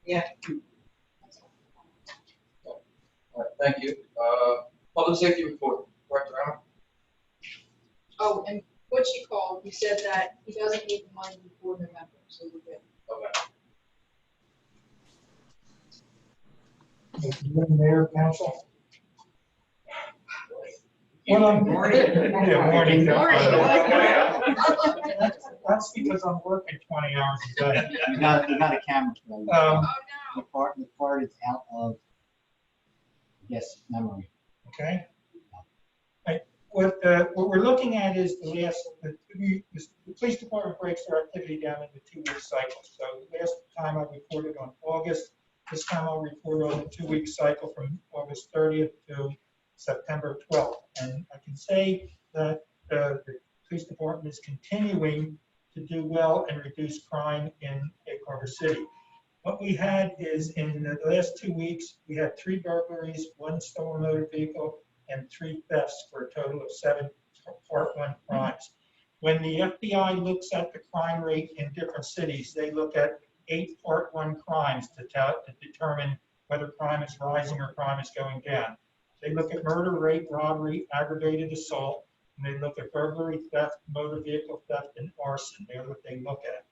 Speaker 5: Yeah.
Speaker 4: All right, thank you. Public safety report, Director Emmer.
Speaker 6: Oh, and Butchie called, he said that he doesn't need the money before November, so we're good.
Speaker 4: Okay.
Speaker 14: Mayor, Council.
Speaker 4: Morning.
Speaker 14: Yeah, morning.
Speaker 6: Morning.
Speaker 14: That's because I'm working 20 hours a day.
Speaker 15: You got a camera. The part is out of, memory.
Speaker 14: Okay. What we're looking at is the police department breaks their activity down into 2-week cycles. So last time I reported on August, this time I'll report on a 2-week cycle from August 30th to September 12th. And I can say that the police department is continuing to do well and reduce crime in Egg Harbor City. What we had is in the last 2 weeks, we had 3 burglaries, 1 stolen motor vehicle, and 3 thefts for a total of 7 Part 1 crimes. When the FBI looks at the crime rate in different cities, they look at 8 Part 1 crimes to determine whether crime is rising or crime is going down. They look at murder, rape, robbery, aggravated assault, and they look at burglary, theft, motor vehicle theft, and arson. They're what they look at.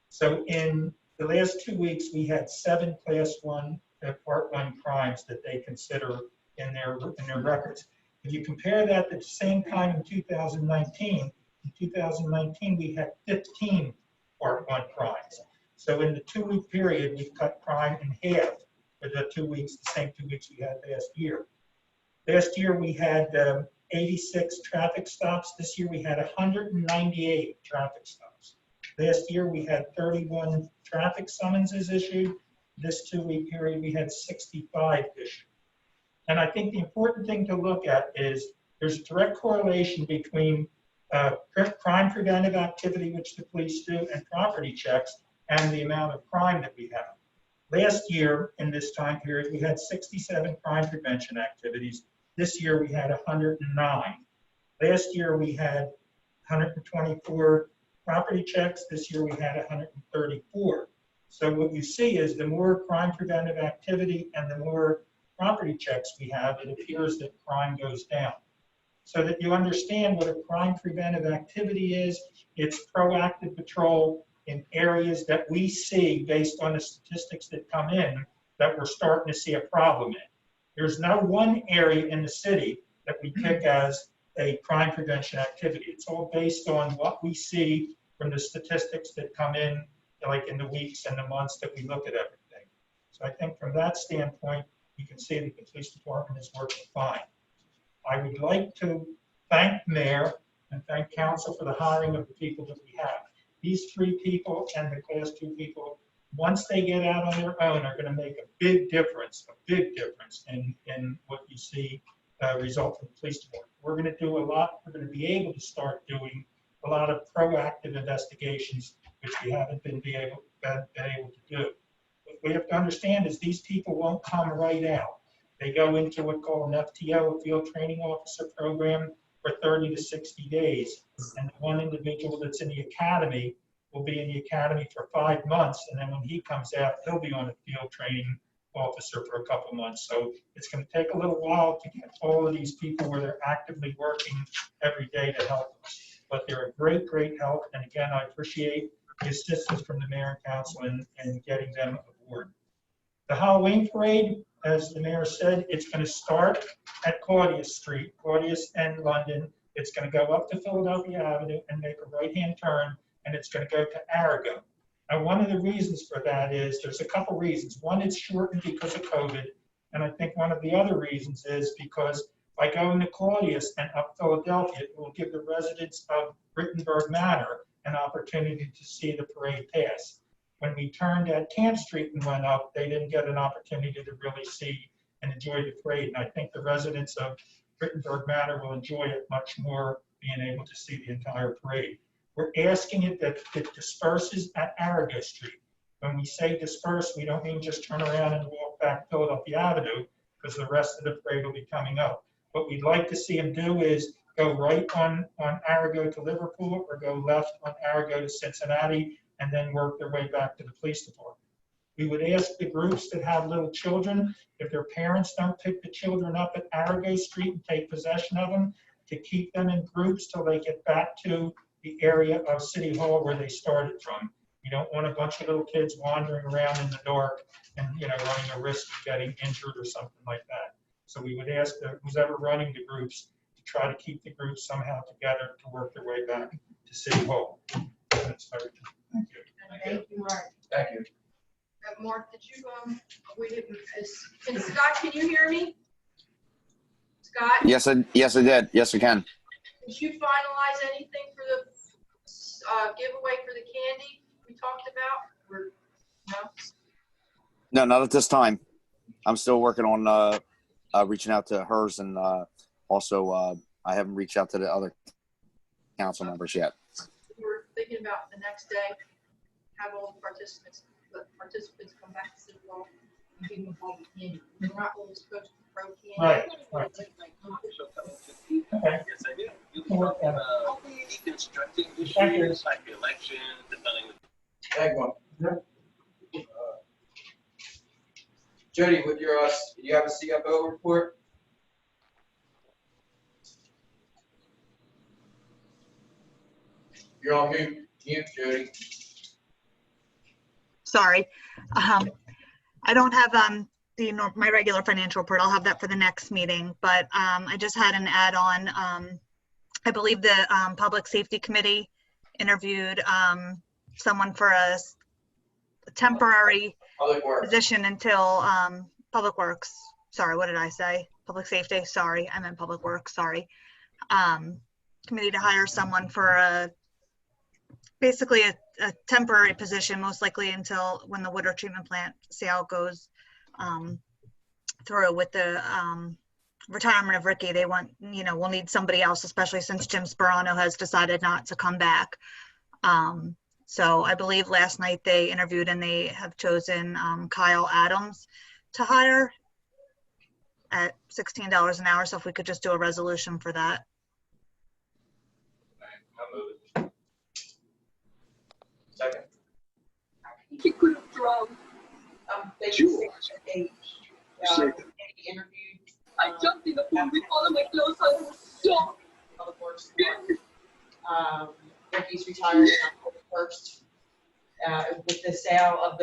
Speaker 14: So in the last 2 weeks, we had 7 Class 1 Part 1 crimes that they consider in their records. If you compare that to the same time in 2019, we had 15 Part 1 crimes. So in the 2-week period, we've cut crime in half for the 2 weeks, the same 2 weeks we had last year. Last year, we had 86 traffic stops. This year, we had 198 traffic stops. Last year, we had 31 traffic summonses issued. This 2-week period, we had 65 issued. And I think the important thing to look at is there's a direct correlation between crime preventive activity, which the police do, and property checks, and the amount of crime that we have. Last year, in this time period, we had 67 crime prevention activities. This year, we had 109. Last year, we had 124 property checks. This year, we had 134. So what you see is the more crime preventive activity and the more property checks we have, it appears that crime goes down. So that you understand what a crime preventive activity is, it's proactive patrol in areas that we see based on the statistics that come in that we're starting to see a problem in. There's no one area in the city that we pick as a crime prevention activity. It's all based on what we see from the statistics that come in, like in the weeks and the months that we look at everything. So I think from that standpoint, you can see that the police department is working fine. I would like to thank the mayor and thank council for the hiring of the people that we have. These 3 people and the Class 2 people, once they get out on their own, are going to make a big difference in what you see result from the police department. We're going to do a lot. We're going to be able to start doing a lot of proactive investigations, which we haven't been able to do. What we have to understand is these people won't come right out. They go into what's called an FTO, a field training officer program, for 30 to 60 days. And the one individual that's in the academy will be in the academy for 5 months. And then when he comes out, he'll be on a field training officer for a couple months. So it's going to take a little while to get all of these people where they're actively working every day to help us. But they're a great help. And again, I appreciate the assistance from the mayor and council in getting them board. The Halloween parade, as the mayor said, it's going to start at Claudius Street, Claudius and London. It's going to go up to Philadelphia Avenue and make a right-hand turn, and it's going to go to Arago. Now, one of the reasons for that is, there's a couple reasons. One, it's shortened because of COVID, and I think one of the other reasons is because by going to Claudius and up Philadelphia, it will give the residents of Rittenberg Manor an opportunity to see the parade pass. When we turned at Camp Street and went up, they didn't get an opportunity to really see and enjoy the parade. And I think the residents of Rittenberg Manor will enjoy it much more, being able to see the entire parade. We're asking it that it disperses at Arago Street. When we say disperse, we don't mean just turn around and walk back Philadelphia Avenue, because the rest of the parade will be coming up. What we'd like to see them do is go right on Arago to Liverpool, or go left on Arago to Cincinnati, and then work their way back to the police department. We would ask the groups that have little children, if their parents don't pick the children up at Arago Street and take possession of them, to keep them in groups till they get back to the area of City Hall where they started from. You don't want a bunch of little kids wandering around in the dark and running a risk of getting injured or something like that. So we would ask who's ever running the groups to try to keep the groups somehow together to work their way back to City Hall. That's everything. Thank you.
Speaker 6: Thank you, Mark.
Speaker 4: Thank you.
Speaker 6: Mark, did you, we didn't, and Scott, can you hear me? Scott?
Speaker 3: Yes, I did. Yes, I can.
Speaker 6: Did you finalize anything for the giveaway for the candy we talked about? Or no?
Speaker 3: No, not at this time. I'm still working on reaching out to hers, and also I haven't reached out to the other council members yet.
Speaker 6: We're thinking about the next day, have all the participants come back to City Hall and give them all the candy. We're not always supposed to throw candy.
Speaker 14: Right. Okay.
Speaker 16: Yes, I do. You can talk about deconstructing issues like the election, dealing with.
Speaker 4: Thank you. Jody, with your, you have a CFO report? You're on mute, Jody.
Speaker 7: Sorry. I don't have my regular financial report. I'll have that for the next meeting, but I just had an add-on. I believe the Public Safety Committee interviewed someone for a temporary position until Public Works. Sorry, what did I say? Public Safety, sorry. I meant Public Works, sorry. Committee to hire someone for basically a temporary position, most likely until when the water treatment plant sale goes through with the retirement of Ricky. They want, we'll need somebody else, especially since Jim Sperano has decided not to come back. So I believe last night they interviewed and they have chosen Kyle Adams to hire at $16 an hour. So if we could just do a resolution for that.
Speaker 4: I'll move it. Second.
Speaker 12: He could have thrown. They interviewed. I jumped in the pool with all of my clothes on. It was so. Public Works. Ricky's retired on October 1st. With the sale of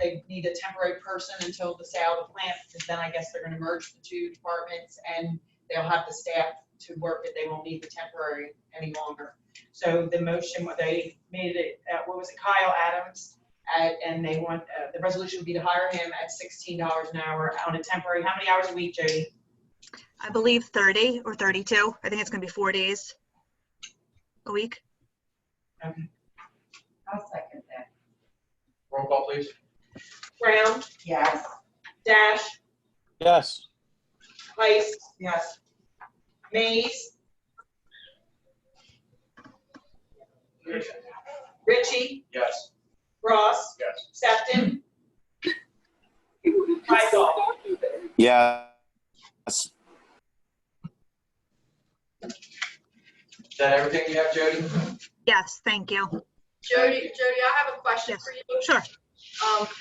Speaker 12: they need a temporary person until the sale of the plant, because then I guess they're going to merge the two departments and they'll have the staff to work it. They won't need the temporary any longer. So the motion, they made it, what was it, Kyle Adams, and they want, the resolution would be to hire him at $16 an hour on a temporary, how many hours a week, Jody?
Speaker 7: I believe 30 or 32. I think it's going to be 4 days a week.
Speaker 12: Okay. I'll second that.
Speaker 4: Roll call, please.
Speaker 5: Brown,
Speaker 12: Yes.
Speaker 5: Dash,
Speaker 13: Yes.
Speaker 5: Heiss,
Speaker 12: Yes.
Speaker 5: Mays, Ritchie,
Speaker 4: Yes.
Speaker 5: Ross,
Speaker 4: Yes.
Speaker 5: Sefton, Heisel.
Speaker 3: Yes.
Speaker 4: Is that everything you have, Jody?
Speaker 7: Yes, thank you.
Speaker 6: Jody, I have a question for you.
Speaker 7: Sure.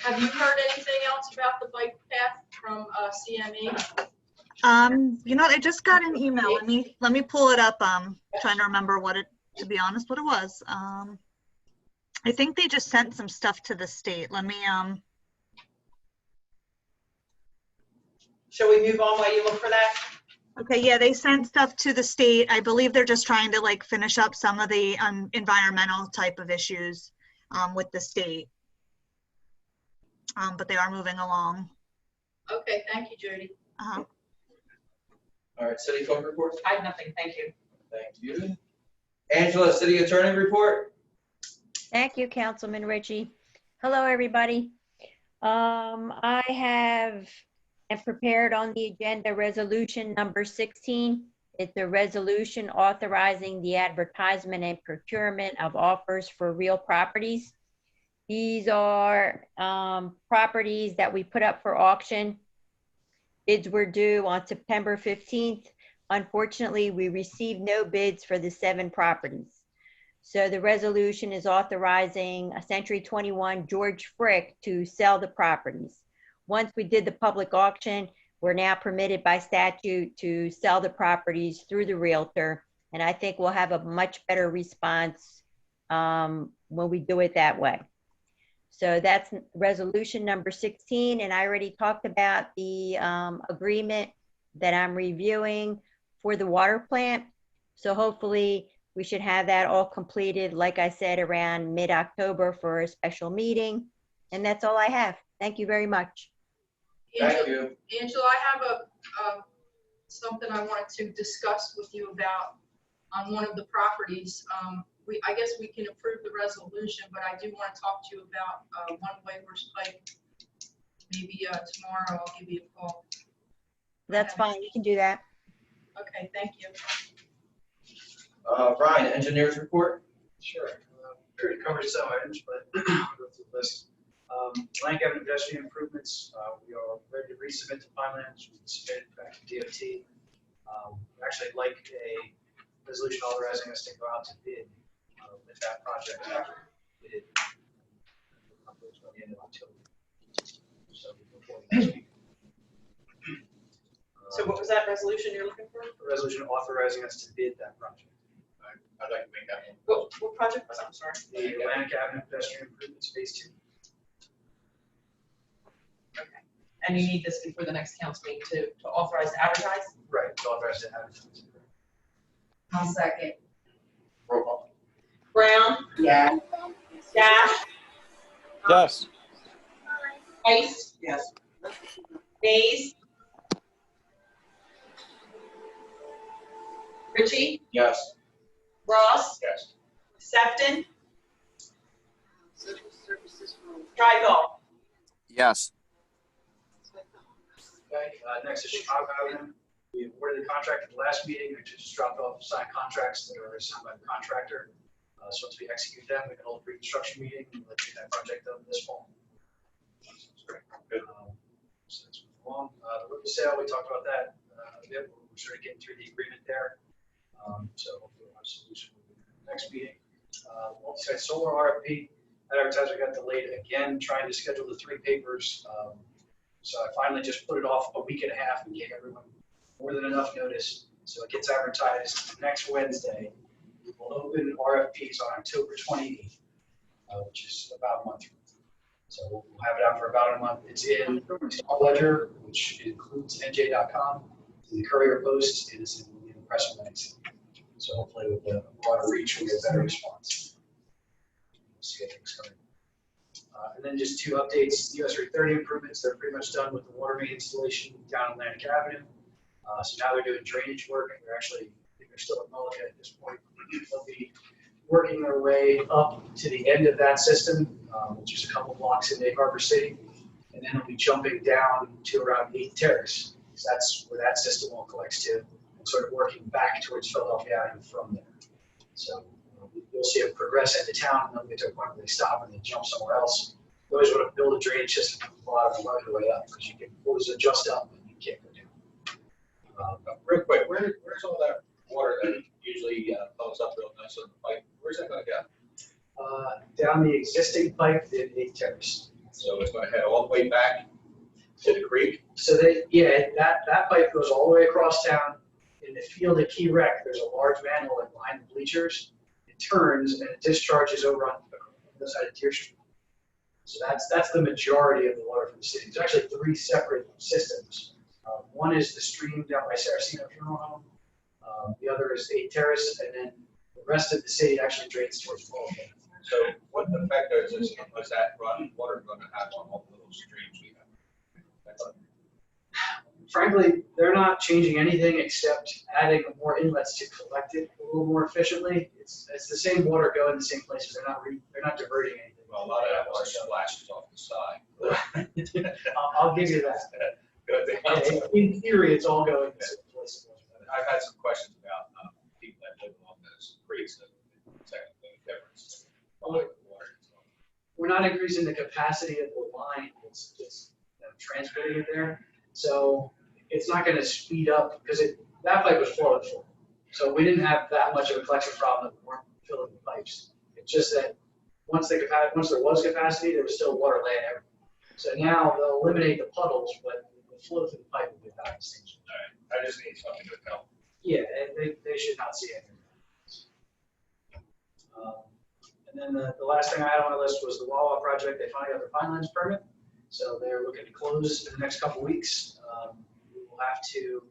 Speaker 6: Have you heard anything else about the bike path from CME?
Speaker 7: I just got an email. Let me pull it up. Trying to remember to be honest, what it was. I think they just sent some stuff to the state. Let me
Speaker 5: Shall we move on while you look for that?
Speaker 7: Okay, yeah, they sent stuff to the state. I believe they're just trying to like finish up some of the environmental type of issues with the state. But they are moving along.
Speaker 6: Okay, thank you, Jody.
Speaker 7: Uh-huh.
Speaker 4: All right, city clerk report.
Speaker 5: I have nothing, thank you.
Speaker 4: Thank you. Angela, city attorney report.
Speaker 1: Thank you, Councilman Ritchie. Hello, everybody. I have prepared on the agenda resolution number 16. It's a resolution authorizing the advertisement and procurement of offers for real properties. These are properties that we put up for auction. Bids were due on September 15th. Unfortunately, we received no bids for the 7 properties. So the resolution is authorizing Century 21 George Frick to sell the properties. Once we did the public auction, we're now permitted by statute to sell the properties through the realtor. And I think we'll have a much better response when we do it that way. So that's resolution number 16. And I already talked about the agreement that I'm reviewing for the water plant. So hopefully we should have that all completed, like I said, around mid-October for a special meeting. And that's all I have. Thank you very much.
Speaker 4: Thank you.
Speaker 6: Angela, I have something I wanted to discuss with you about on one of the properties. I guess we can approve the resolution, but I do want to talk to you about one Wayhorse Pike. Maybe tomorrow I'll give you a call.
Speaker 1: That's fine. You can do that.
Speaker 6: Okay, thank you.
Speaker 4: Brian, engineers report.
Speaker 9: Sure. Already covered some items, but I'll go through the list. Blank Avenue pedestrian improvements, we are ready to resubmit the plans. We submitted back to DOT. We actually like a resolution authorizing us to go out to bid with that project after bid. By the end of October. So before next week.
Speaker 5: So what was that resolution you're looking for?
Speaker 9: A resolution authorizing us to bid that project.
Speaker 10: I'd like to make that one.
Speaker 5: What project was that? I'm sorry.
Speaker 9: The Atlantic Avenue pedestrian improvements phase 2.
Speaker 5: Okay. And you need this before the next council meeting to authorize to advertise?
Speaker 9: Right, to authorize to advertise.
Speaker 12: I'll second.
Speaker 4: Roll call.
Speaker 5: Brown?
Speaker 12: Yeah.
Speaker 5: Dash?
Speaker 13: Yes.
Speaker 5: Ice?
Speaker 12: Yes.
Speaker 5: Mays? Ritchie?
Speaker 4: Yes.
Speaker 5: Ross?
Speaker 10: Yes.
Speaker 5: Sefton? Tricol?
Speaker 3: Yes.
Speaker 9: Okay, next is Chicago Avenue. We awarded the contract at the last meeting. We just dropped off signed contracts that are signed by the contractor. So once we execute them, we can hold a pre-construction meeting and let's get that project done this fall.
Speaker 10: Good.
Speaker 9: So let's move along. The liquor sale, we talked about that a bit. We're sort of getting through the agreement there. So hopefully we'll have a solution for the next meeting. Multi-site solar RFP, that advertisement got delayed again, trying to schedule the 3 papers. So I finally just put it off a week and a half and gave everyone more than enough notice. So it gets advertised next Wednesday. We'll open RFPs on October 28th, which is about a month from now. So we'll have it out for about a month. It's in Star Ledger, which includes NJ.com, the Courier Post, and it's in the press magazine. So hopefully with the broader reach, we'll get a better response. We'll see how things coming. And then just 2 updates, US Route 30 improvements, they're pretty much done with the water main installation down Atlantic Avenue. So now they're doing drainage work. They're actually, I think they're still at Mulligan at this point. They'll be working their way up to the end of that system, which is a couple blocks in Egg Harbor City. And then they'll be jumping down to around 8th Terrace. So that's where that system all collects to, and sort of working back towards Philadelphia Avenue from there. So you'll see them progress into town, and then they get to a point where they stop and they jump somewhere else. You always want to build a drainage system from the bottom and work your way up, because you can always adjust up and you can't go down.
Speaker 10: Real quick, where's all that water that usually pumps up real nice on the pipe? Where's that going to go?
Speaker 9: Down the existing pipe in 8th Terrace.
Speaker 10: So it's going to head all the way back to the creek?
Speaker 9: So that pipe goes all the way across town. In the field at Key Rec, there's a large manhole like behind the bleachers. It turns and it discharges over on the side of Deer Street. So that's the majority of the water from the city. There's actually 3 separate systems One is the stream down by Saraceno Funeral Home. The other is a terrace, and then the rest of the city actually drains towards Florida.
Speaker 10: So what effect was that running water going to have on all the little streams we have?
Speaker 9: Frankly, they're not changing anything except adding more inlets to collect it a little more efficiently. It's the same water going the same places. They're not diverting anything.
Speaker 10: Well, a lot of that water splashes off the side.
Speaker 9: I'll give you that.
Speaker 10: Good.
Speaker 9: In theory, it's all going to the same place.
Speaker 10: I've had some questions about people that live along those creeks that technically difference.
Speaker 9: We're not increasing the capacity of the line. It's transmitting it there. So it's not going to speed up because that pipe was flowing full. So we didn't have that much of a collection problem that we weren't filling the pipes. It's just that once there was capacity, there was still water laying everywhere. So now they'll eliminate the puddles, but the flow through the pipe will be about the same.
Speaker 10: All right. I just need something to help.
Speaker 9: Yeah, and they should not see anything. And then the last thing I had on the list was the Wawa project. They finally got their fine lines permit. So they're looking to close in the next couple weeks. We will have to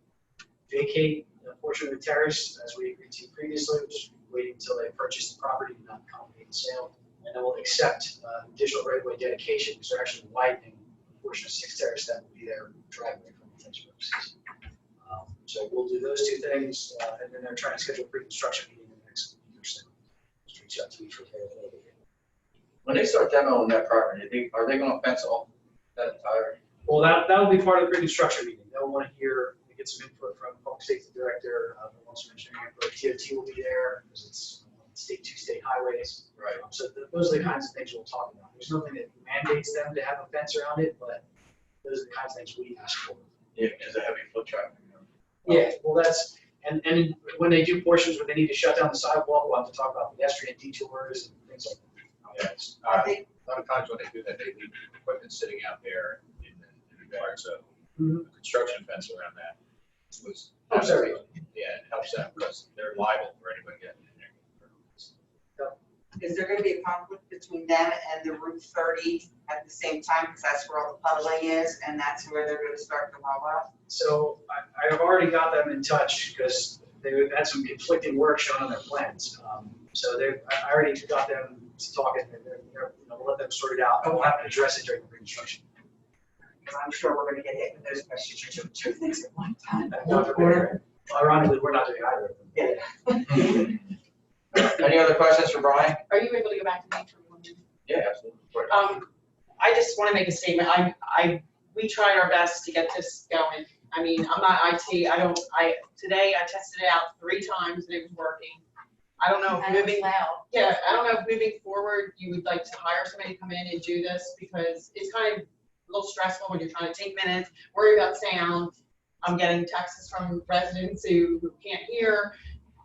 Speaker 9: vacate a portion of the terrace as we agreed to previously, which is waiting until they purchase the property and not complicate the sale. And then we'll accept additional right-of-way dedication because they're actually widening a portion of 6th Terrace that will be their driveway for retention purposes. So we'll do those two things, and then they're trying to schedule a pre-construction meeting in the next week or so. Just reach out to me for availability.
Speaker 4: When they start demoing that property, are they gonna fence off that entire?
Speaker 9: Well, that'll be part of the pre-construction meeting. They'll want to get some input from the public safety director, also engineering, but DOT will be there because it's two-state highways.
Speaker 4: Right.
Speaker 9: So those are the kinds of things we'll talk about. There's nothing that mandates them to have a fence around it, but those are the kinds of things we ask for.
Speaker 4: Yeah, because of heavy foot traffic.
Speaker 9: Yeah, well, and when they do portions where they need to shut down the sidewalk, we'll have to talk about pedestrian detours and things like that.
Speaker 10: Yes. A lot of times when they do that, they leave equipment sitting out there in the yard, so the construction fence around that was. Yeah, it helps them because they're liable for anybody getting in there.
Speaker 12: Is there gonna be a conflict between them and the Route 30 at the same time, because that's where all the puddling is, and that's where they're gonna start the Wawa?
Speaker 9: So I've already got them in touch because they had some conflicting work shown on their plans. So I already got them talking, and we'll let them sort it out, and we'll have to address it during the reconstruction.
Speaker 12: Because I'm sure we're gonna get hit with those questions. You're doing two things at one time.
Speaker 9: Ironically, we're not doing either of them.
Speaker 4: Any other questions for Brian?
Speaker 5: Are you able to go back to me for 1 minute?
Speaker 4: Yeah, absolutely.
Speaker 5: I just want to make a statement. We tried our best to get this going. I mean, I'm not IT. Today I tested it out 3 times and it was working. I don't know if I don't know if moving forward, you would like to hire somebody to come in and do this because it's kind of a little stressful when you're trying to take minutes, worry about sound. I'm getting texts from residents who can't hear.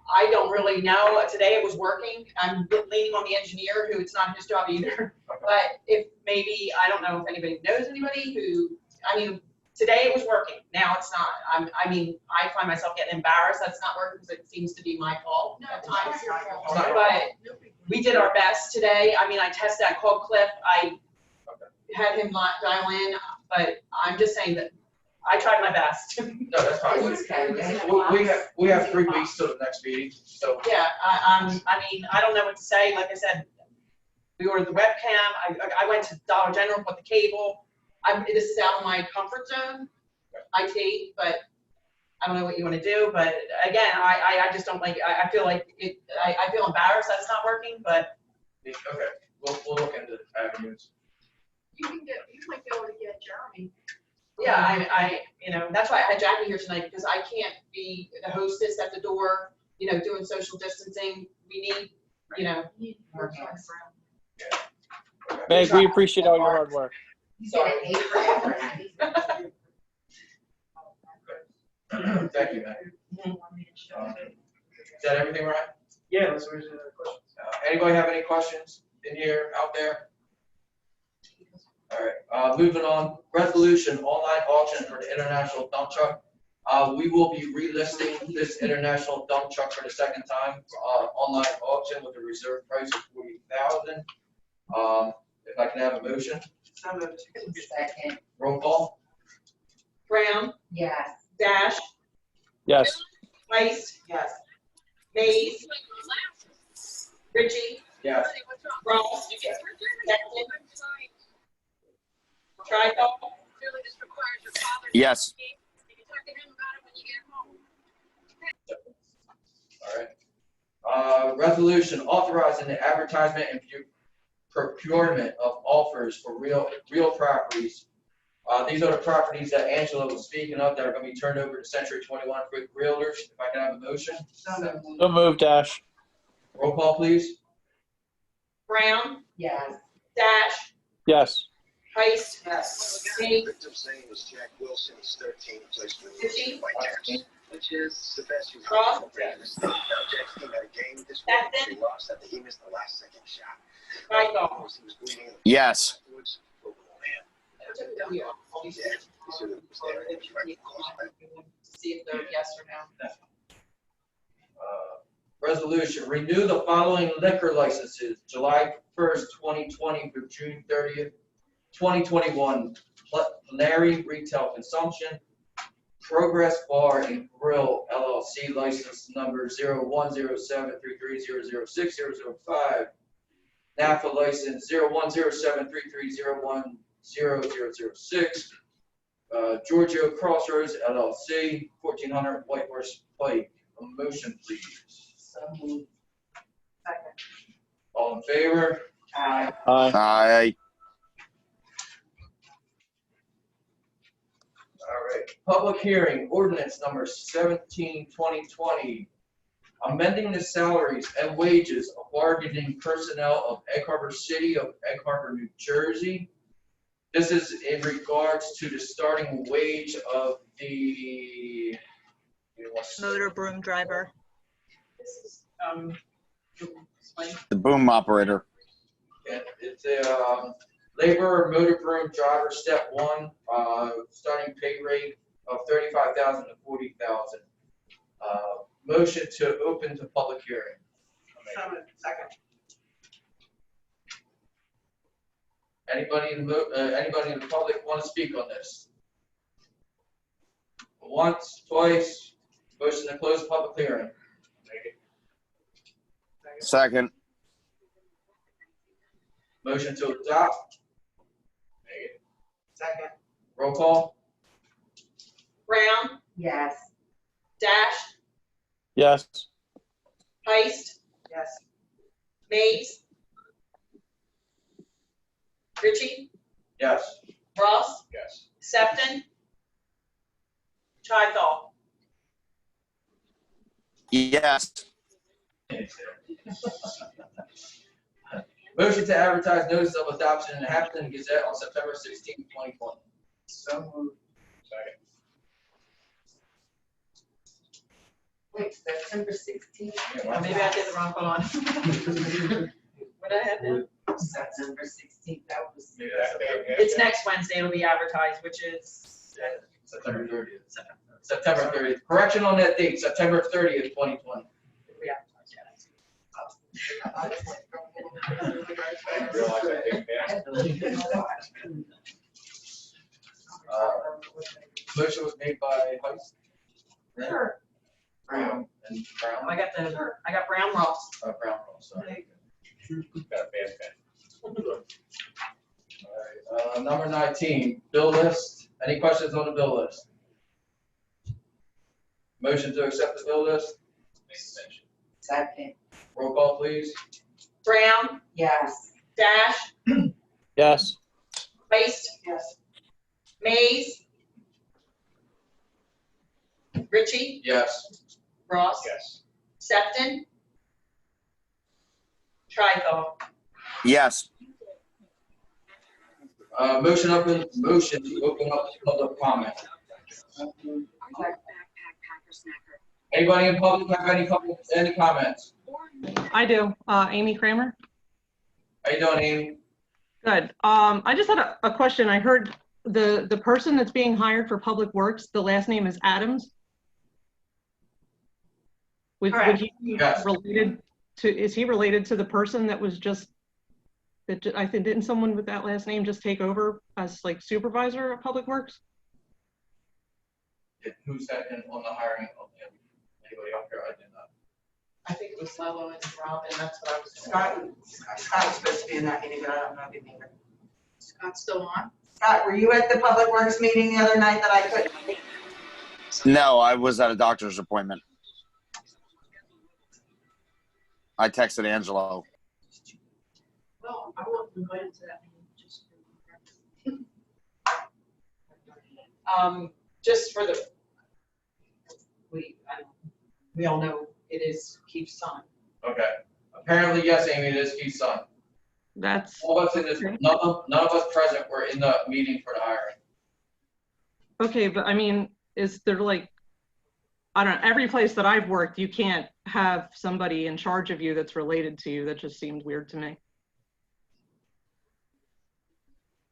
Speaker 5: I don't really know. Today it was working. I'm leaning on the engineer who it's not his job either. But if maybe, I don't know if anybody knows anybody today it was working. Now it's not. I find myself getting embarrassed that's not working because it seems to be my fault at times. But we did our best today. I tested, I called Cliff. I had him dial in, but I'm just saying that I tried my best.
Speaker 4: No, that's fine. We have 3 weeks till the next meeting, so.
Speaker 5: Yeah, I don't know what to say. Like I said, we ordered the webcam. I went to Dollar General, bought the cable. This is out of my comfort zone, IT, but I don't know what you want to do. But again, I just don't like, I feel like I feel embarrassed that's not working, but.
Speaker 4: Okay, we'll look into avenues.
Speaker 6: You might be able to get Jeremy.
Speaker 5: Yeah, that's why I had Jackie here tonight because I can't be the hostess at the door, doing social distancing. We need, more hands.
Speaker 13: Meg, we appreciate all your hard work.
Speaker 12: Sorry.
Speaker 4: Thank you, man. Is that everything, Ryan?
Speaker 9: Yeah, let's raise another question.
Speaker 4: Anybody have any questions in here, out there? All right, moving on, resolution, online auction for the international dump truck. We will be relisting this international dump truck for the 2nd time, online auction with a reserve price of $40,000. If I can have a motion.
Speaker 12: So moved. Second.
Speaker 4: Roll call.
Speaker 5: Brown,
Speaker 12: Yes.
Speaker 5: Dash,
Speaker 13: Yes.
Speaker 5: Heist,
Speaker 12: Yes.
Speaker 5: Mays, Ritchie,
Speaker 4: Yes.
Speaker 5: Ross, Sexton, Tricol,
Speaker 3: Yes.
Speaker 4: All right. Resolution authorizing the advertisement and procurement of offers for real properties. These are the properties that Angela was speaking of that are going to be turned over to Century 21 Quick Realtors. If I can have a motion.
Speaker 13: So moved, Dash.
Speaker 4: Roll call, please.
Speaker 5: Brown,
Speaker 12: Yes.
Speaker 5: Dash,
Speaker 13: Yes.
Speaker 5: Heist,
Speaker 12: Yes.
Speaker 5: Mays,
Speaker 16: Victim's name is Jack Wilson's 13 placement
Speaker 5: Ritchie,
Speaker 16: White Jackson, which is the best you've
Speaker 5: Ross,
Speaker 16: Now, Jackson had a game this week.
Speaker 5: Sexton,
Speaker 16: He lost after he missed the last second shot.
Speaker 5: Tricol.
Speaker 16: He was bleeding.
Speaker 3: Yes.
Speaker 16: Afterwards, broke the hand. Yeah, he said it was there. It was right close by.
Speaker 5: See if they're yes or no.
Speaker 4: Resolution, renew the following liquor licenses, July 1st, 2020 through June 30th, 2021. Plenary Retail Consumption, Progress Bar and Grill LLC, license number 010733006005. NAFA license 010733010006. Giorgio Crossroads LLC, 1400 White Horse Pike. A motion, please.
Speaker 12: So moved. Second.
Speaker 4: All in favor?
Speaker 12: Aye.
Speaker 13: Aye.
Speaker 3: Aye.
Speaker 4: All right. Public hearing, ordinance number 17/2020, amending the salaries and wages of bargaining personnel of Egg Harbor City of Egg Harbor, New Jersey. This is in regards to the starting wage of the
Speaker 7: Motor broom driver.
Speaker 5: This is, explain.
Speaker 3: The boom operator.
Speaker 4: It's a labor motor broom driver, step one, starting pay rate of $35,000 to $40,000. Motion to open to public hearing.
Speaker 12: So moved. Second.
Speaker 4: Anybody in the public want to speak on this? Once, twice, motion to close public hearing.
Speaker 3: Second.
Speaker 4: Motion to adopt.
Speaker 12: Second.
Speaker 4: Roll call.
Speaker 5: Brown,
Speaker 12: Yes.
Speaker 5: Dash,
Speaker 13: Yes.
Speaker 5: Heist,
Speaker 12: Yes.
Speaker 5: Mays, Ritchie,
Speaker 4: Yes.
Speaker 5: Ross,
Speaker 10: Yes.
Speaker 5: Sefton, Tricol.
Speaker 3: Yes.
Speaker 4: Motion to advertise notice of adoption in the Hampton Gazette on September 16, 2020.
Speaker 12: So moved.
Speaker 10: Second.
Speaker 12: Wait, September 16th?
Speaker 5: Oh, maybe I did the wrong one. What I had now?
Speaker 12: September 16th, that was.
Speaker 5: It's next Wednesday, it'll be advertised, which is
Speaker 4: September 30th. September 30th. Correction on that date, September 30th, 2020.
Speaker 5: we advertised,
Speaker 4: Motion was made by Heist.
Speaker 5: Sure.
Speaker 4: Brown and Brown.
Speaker 5: I got Brown Ross.
Speaker 4: Brown Ross, sorry.
Speaker 10: Got a fast pen.
Speaker 4: All right, number 19, bill list. Any questions on the bill list? Motion to accept the bill list.
Speaker 10: Make the mention.
Speaker 12: Second.
Speaker 4: Roll call, please.
Speaker 5: Brown,
Speaker 12: Yes.
Speaker 5: Dash,
Speaker 13: Yes.
Speaker 5: Heist,
Speaker 12: Yes.
Speaker 5: Mays, Ritchie,
Speaker 4: Yes.
Speaker 5: Ross,
Speaker 10: Yes.
Speaker 5: Sefton, Tricol.
Speaker 3: Yes.
Speaker 4: Motion to open up to public comment. Anybody in public have any comments?
Speaker 17: I do. Amy Kramer.
Speaker 4: How you doing, Amy?
Speaker 17: Good. I just had a question. I heard the person that's being hired for Public Works, the last name is Adams. Would he be
Speaker 4: Yes.
Speaker 17: related to, is he related to the person that was just, I think, didn't someone with that last name just take over as like supervisor of Public Works?
Speaker 4: who sat in on the hiring of him? Anybody up here? I did not.
Speaker 5: I think it was Lalo and Robin, that's what I was.
Speaker 12: Scott was supposed to be in that meeting, but I don't know if he made it.
Speaker 5: Scott's still on?
Speaker 12: Scott, were you at the Public Works meeting the other night that I couldn't make?
Speaker 3: No, I was at a doctor's appointment. I texted Angelo.
Speaker 5: Well, I wasn't invited to that meeting, just. Just for the, we all know it is Keith's son.
Speaker 4: Okay. Apparently, yes, Amy, it is Keith's son.
Speaker 17: That's.
Speaker 4: All of us in this, none of us present were in the meeting for the hiring.
Speaker 17: Okay, but I mean, is there like, I don't know, every place that I've worked, you can't have somebody in charge of you that's related to you. That just seemed weird to me.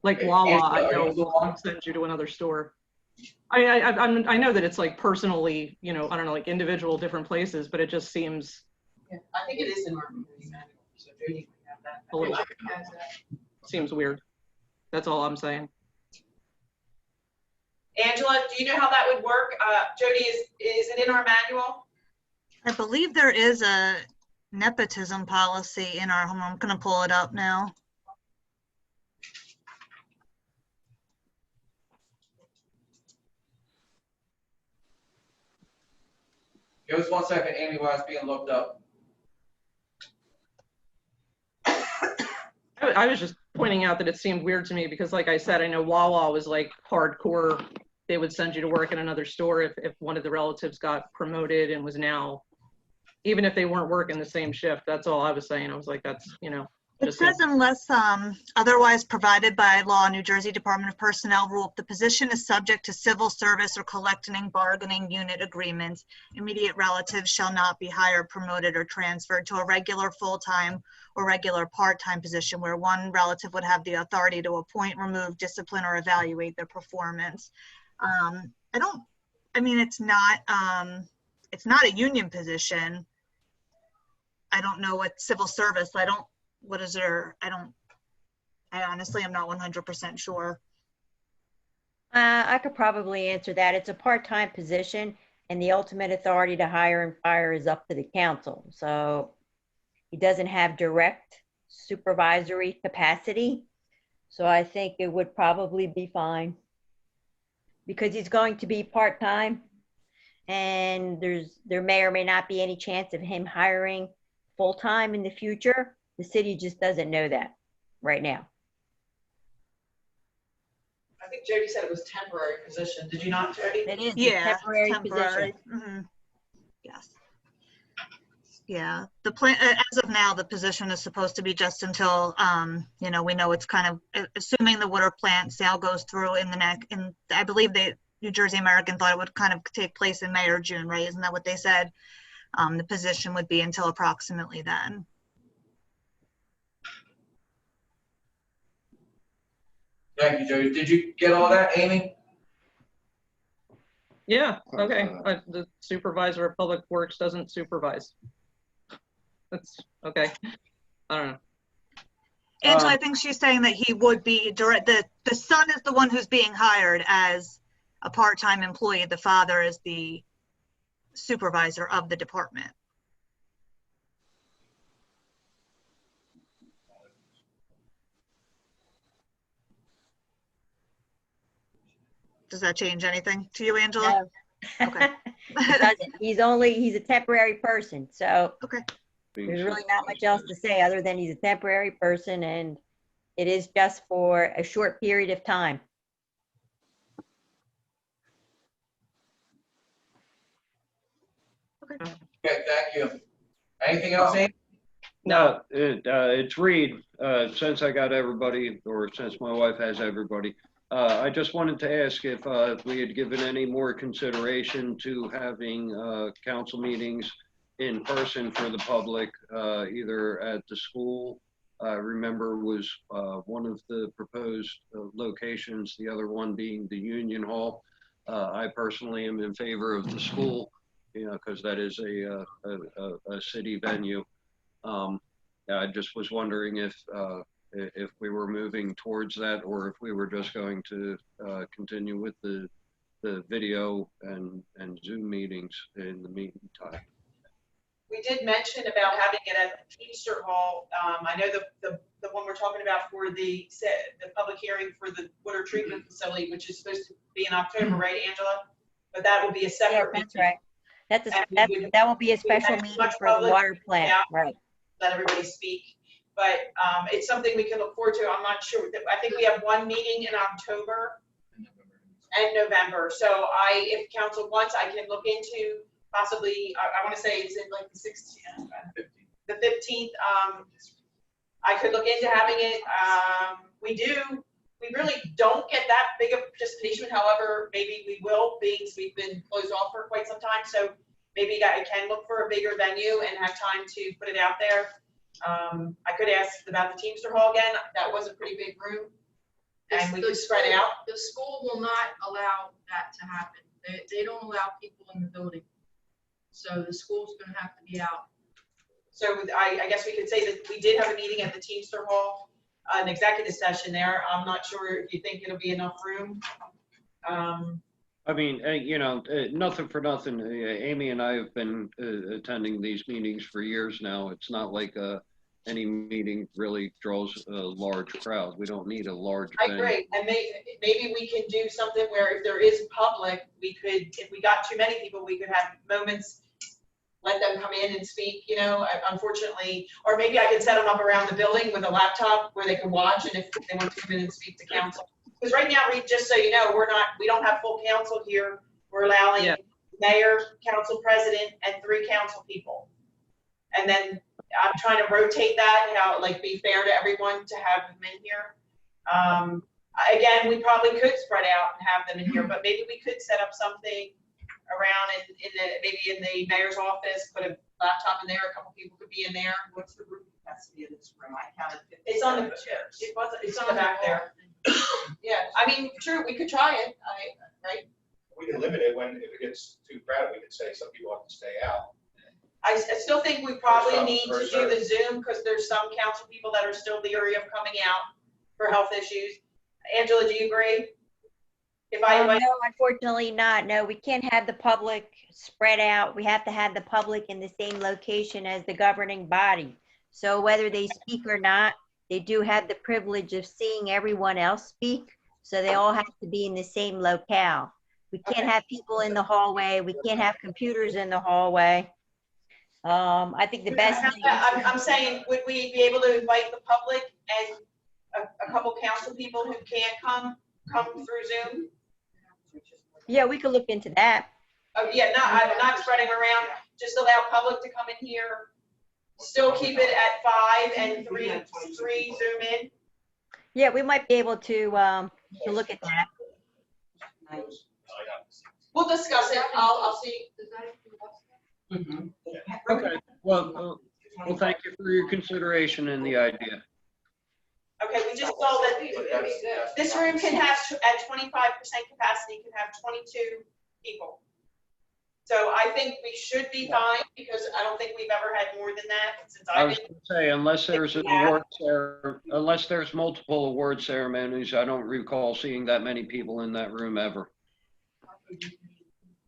Speaker 17: Like Wawa, I know will send you to another store. I know that it's like personally, you know, I don't know, like individual different places, but it just seems.
Speaker 5: Yeah, I think it is in our community manual, so Judy would have that.
Speaker 17: A little, seems weird. That's all I'm saying.
Speaker 5: Angela, do you know how that would work? Jody, is it in our manual?
Speaker 7: I believe there is a nepotism policy in our home. I'm gonna pull it up now.
Speaker 4: Give us 1 second, Amy, while it's being looked up.
Speaker 17: I was just pointing out that it seemed weird to me because, like I said, I know Wawa was like hardcore. They would send you to work in another store if one of the relatives got promoted and was now, even if they weren't working the same shift. That's all I was saying. I was like, that's, you know.
Speaker 7: It says unless otherwise provided by law, New Jersey Department of Personnel rule, if the position is subject to civil service or collective bargaining unit agreements, immediate relatives shall not be hired, promoted, or transferred to a regular full-time or regular part-time position where one relative would have the authority to appoint, remove, discipline, or evaluate their performance. I mean, it's not a union position. I don't know what civil service, what is there? I honestly am not 100% sure.
Speaker 1: I could probably answer that. It's a part-time position and the ultimate authority to hire and fire is up to the council. So he doesn't have direct supervisory capacity. So I think it would probably be fine because he's going to be part-time and there may or may not be any chance of him hiring full-time in the future. The city just doesn't know that right now.
Speaker 5: I think Jody said it was temporary position. Did you not, Jody?
Speaker 1: It is
Speaker 7: Yeah,
Speaker 1: a temporary
Speaker 7: temporary.
Speaker 1: position.
Speaker 7: Mm-hmm. Yes. Yeah, the plan as of now, the position is supposed to be just until you know, we know it's kind of assuming the water plant sale goes through in the next. And I believe New Jersey American thought it would kind of take place in May or June, right? Isn't that what they said? The position would be until approximately then.
Speaker 4: Thank you, Jody. Did you get all that, Amy?
Speaker 17: Yeah, okay. The supervisor of public works doesn't supervise. That's okay. I don't know.
Speaker 7: Angela, I think she's saying that he would be direct. The son is the one who's being hired as a part-time employee. The father is the supervisor of the department. Does that change anything to you, Angela?
Speaker 1: No.
Speaker 7: Okay.
Speaker 1: It doesn't. He's a temporary person. So
Speaker 7: okay.
Speaker 1: There's really not much else to say other than he's a temporary person and it is just for a short period of time.
Speaker 4: Okay, thank you. Anything else, Amy?
Speaker 18: No, it's Reed. Since I got everybody, or since my wife has everybody, I just wanted to ask if we had given any more consideration to having council meetings in person for the public, either at the school. Remember was one of the proposed locations, the other one being the Union Hall. I personally am in favor of the school, you know, because that is a city venue. I just was wondering if we were moving towards that or if we were just going to continue with the the video and Zoom meetings in the meantime.
Speaker 5: We did mention about having it at the Teamster Hall. I know the one we're talking about for the public hearing for the water treatment facility, which is supposed to be in October, right, Angela? But that will be a separate.
Speaker 1: Yeah, that's right. That will be a special meeting for the water plant, right?
Speaker 5: Let everybody speak. But it's something we can look forward to. I'm not sure. I think we have one meeting in October and November. So if council wants, I can look into possibly, I want to say it's in like the 16th, the 15th. I could look into having it. We really don't get that big of participation. However, maybe we will, being we've been closed off for quite some time. So maybe I can look for a bigger venue and have time to put it out there. I could ask about the Teamster Hall again. That was a pretty big room. And we could spread out.
Speaker 6: The school will not allow that to happen. They don't allow people in the building. So the school's gonna have to be out.
Speaker 5: So I guess we could say that we did have a meeting at the Teamster Hall, an executive session there. I'm not sure if you think it'll be enough room.
Speaker 18: I mean, you know, nothing for nothing. Amy and I have been attending these meetings for years now. It's not like any meeting really draws a large crowd. We don't need a large
Speaker 5: I
Speaker 18: venue.
Speaker 5: agree, and maybe we can do something where if there is public, we could, if we got too many people, we could have moments, let them come in and speak, you know, unfortunately, or maybe I could set them up around the building with a laptop where they can watch, and if they want to come in and speak to council. Because right now, Reed, just so you know, we don't have full council here. We're allowing mayor, council president, and 3 council people. And then I'm trying to rotate that, be fair to everyone to have them in here. Again, we probably could spread out and have them in here, but maybe we could set up something around maybe in the mayor's office, put a laptop in there, a couple people could be in there.
Speaker 12: What's the room capacity of this room? I counted 50.
Speaker 5: It's on the chairs. It's on the back there. Yeah, I mean, true, we could try it, right?
Speaker 10: We can limit it if it gets too crowded, we could say some people have to stay out.
Speaker 5: I still think we probably need to do the Zoom because there's some council people that are still leery of coming out for health issues. Angela, do you agree?
Speaker 1: No, unfortunately not. No, we can't have the public spread out. We have to have the public in the same location as the governing body. So whether they speak or not, they do have the privilege of seeing everyone else speak. So they all have to be in the same locale. We can't have people in the hallway. We can't have computers in the hallway. I think the best thing.
Speaker 5: I'm saying, would we be able to invite the public and a couple council people who can't come through Zoom?
Speaker 1: Yeah, we could look into that.
Speaker 5: Oh, yeah, not spreading around. Just allow public to come in here. Still keep it at 5 and 3 Zoom in.
Speaker 1: Yeah, we might be able to look at that.
Speaker 5: We'll discuss it. I'll see.
Speaker 18: Okay, well, thank you for your consideration and the idea.
Speaker 5: Okay, we just saw that this room can have, at 25% capacity, can have 22 people. So I think we should be fine because I don't think we've ever had more than that since
Speaker 18: I
Speaker 5: I've
Speaker 18: was
Speaker 5: been.
Speaker 18: going to say, unless there's multiple award ceremonies, I don't recall seeing that many people in that room ever.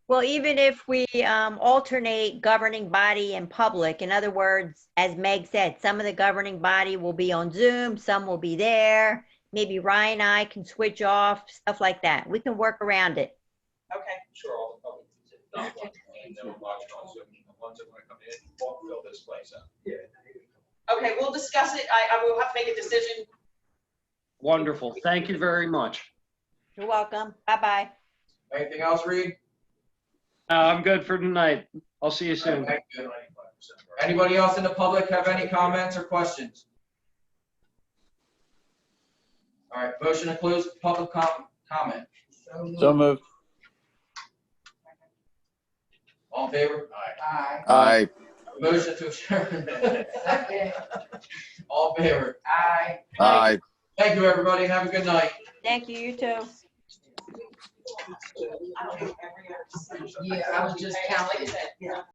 Speaker 1: Well, even if we alternate governing body and public, in other words, as Meg said, some of the governing body will be on Zoom, some will be there. Maybe Ryan and I can switch off, stuff like that. We can work around it.
Speaker 5: Okay.
Speaker 10: Sure, all the public not watching, and they'll watch it on Zoom. The ones that want to come in, won't fill this place up. Yeah.
Speaker 5: Okay, we'll discuss it. I will have to make a decision.
Speaker 18: Wonderful. Thank you very much.
Speaker 1: You're welcome. Bye-bye.
Speaker 4: Anything else, Reed?
Speaker 18: I'm good for tonight. I'll see you soon.
Speaker 4: Thank you. Anybody else in the public have any comments or questions? All right, motion to close public comment.
Speaker 13: So moved.
Speaker 4: All in favor?
Speaker 12: Aye.
Speaker 3: Aye.
Speaker 4: Motion to adjourn. All in favor?
Speaker 12: Aye.
Speaker 3: Aye.
Speaker 4: Thank you, everybody. Have a good night.
Speaker 1: Thank you, you too.
Speaker 12: Yeah, I was just counting. Yeah.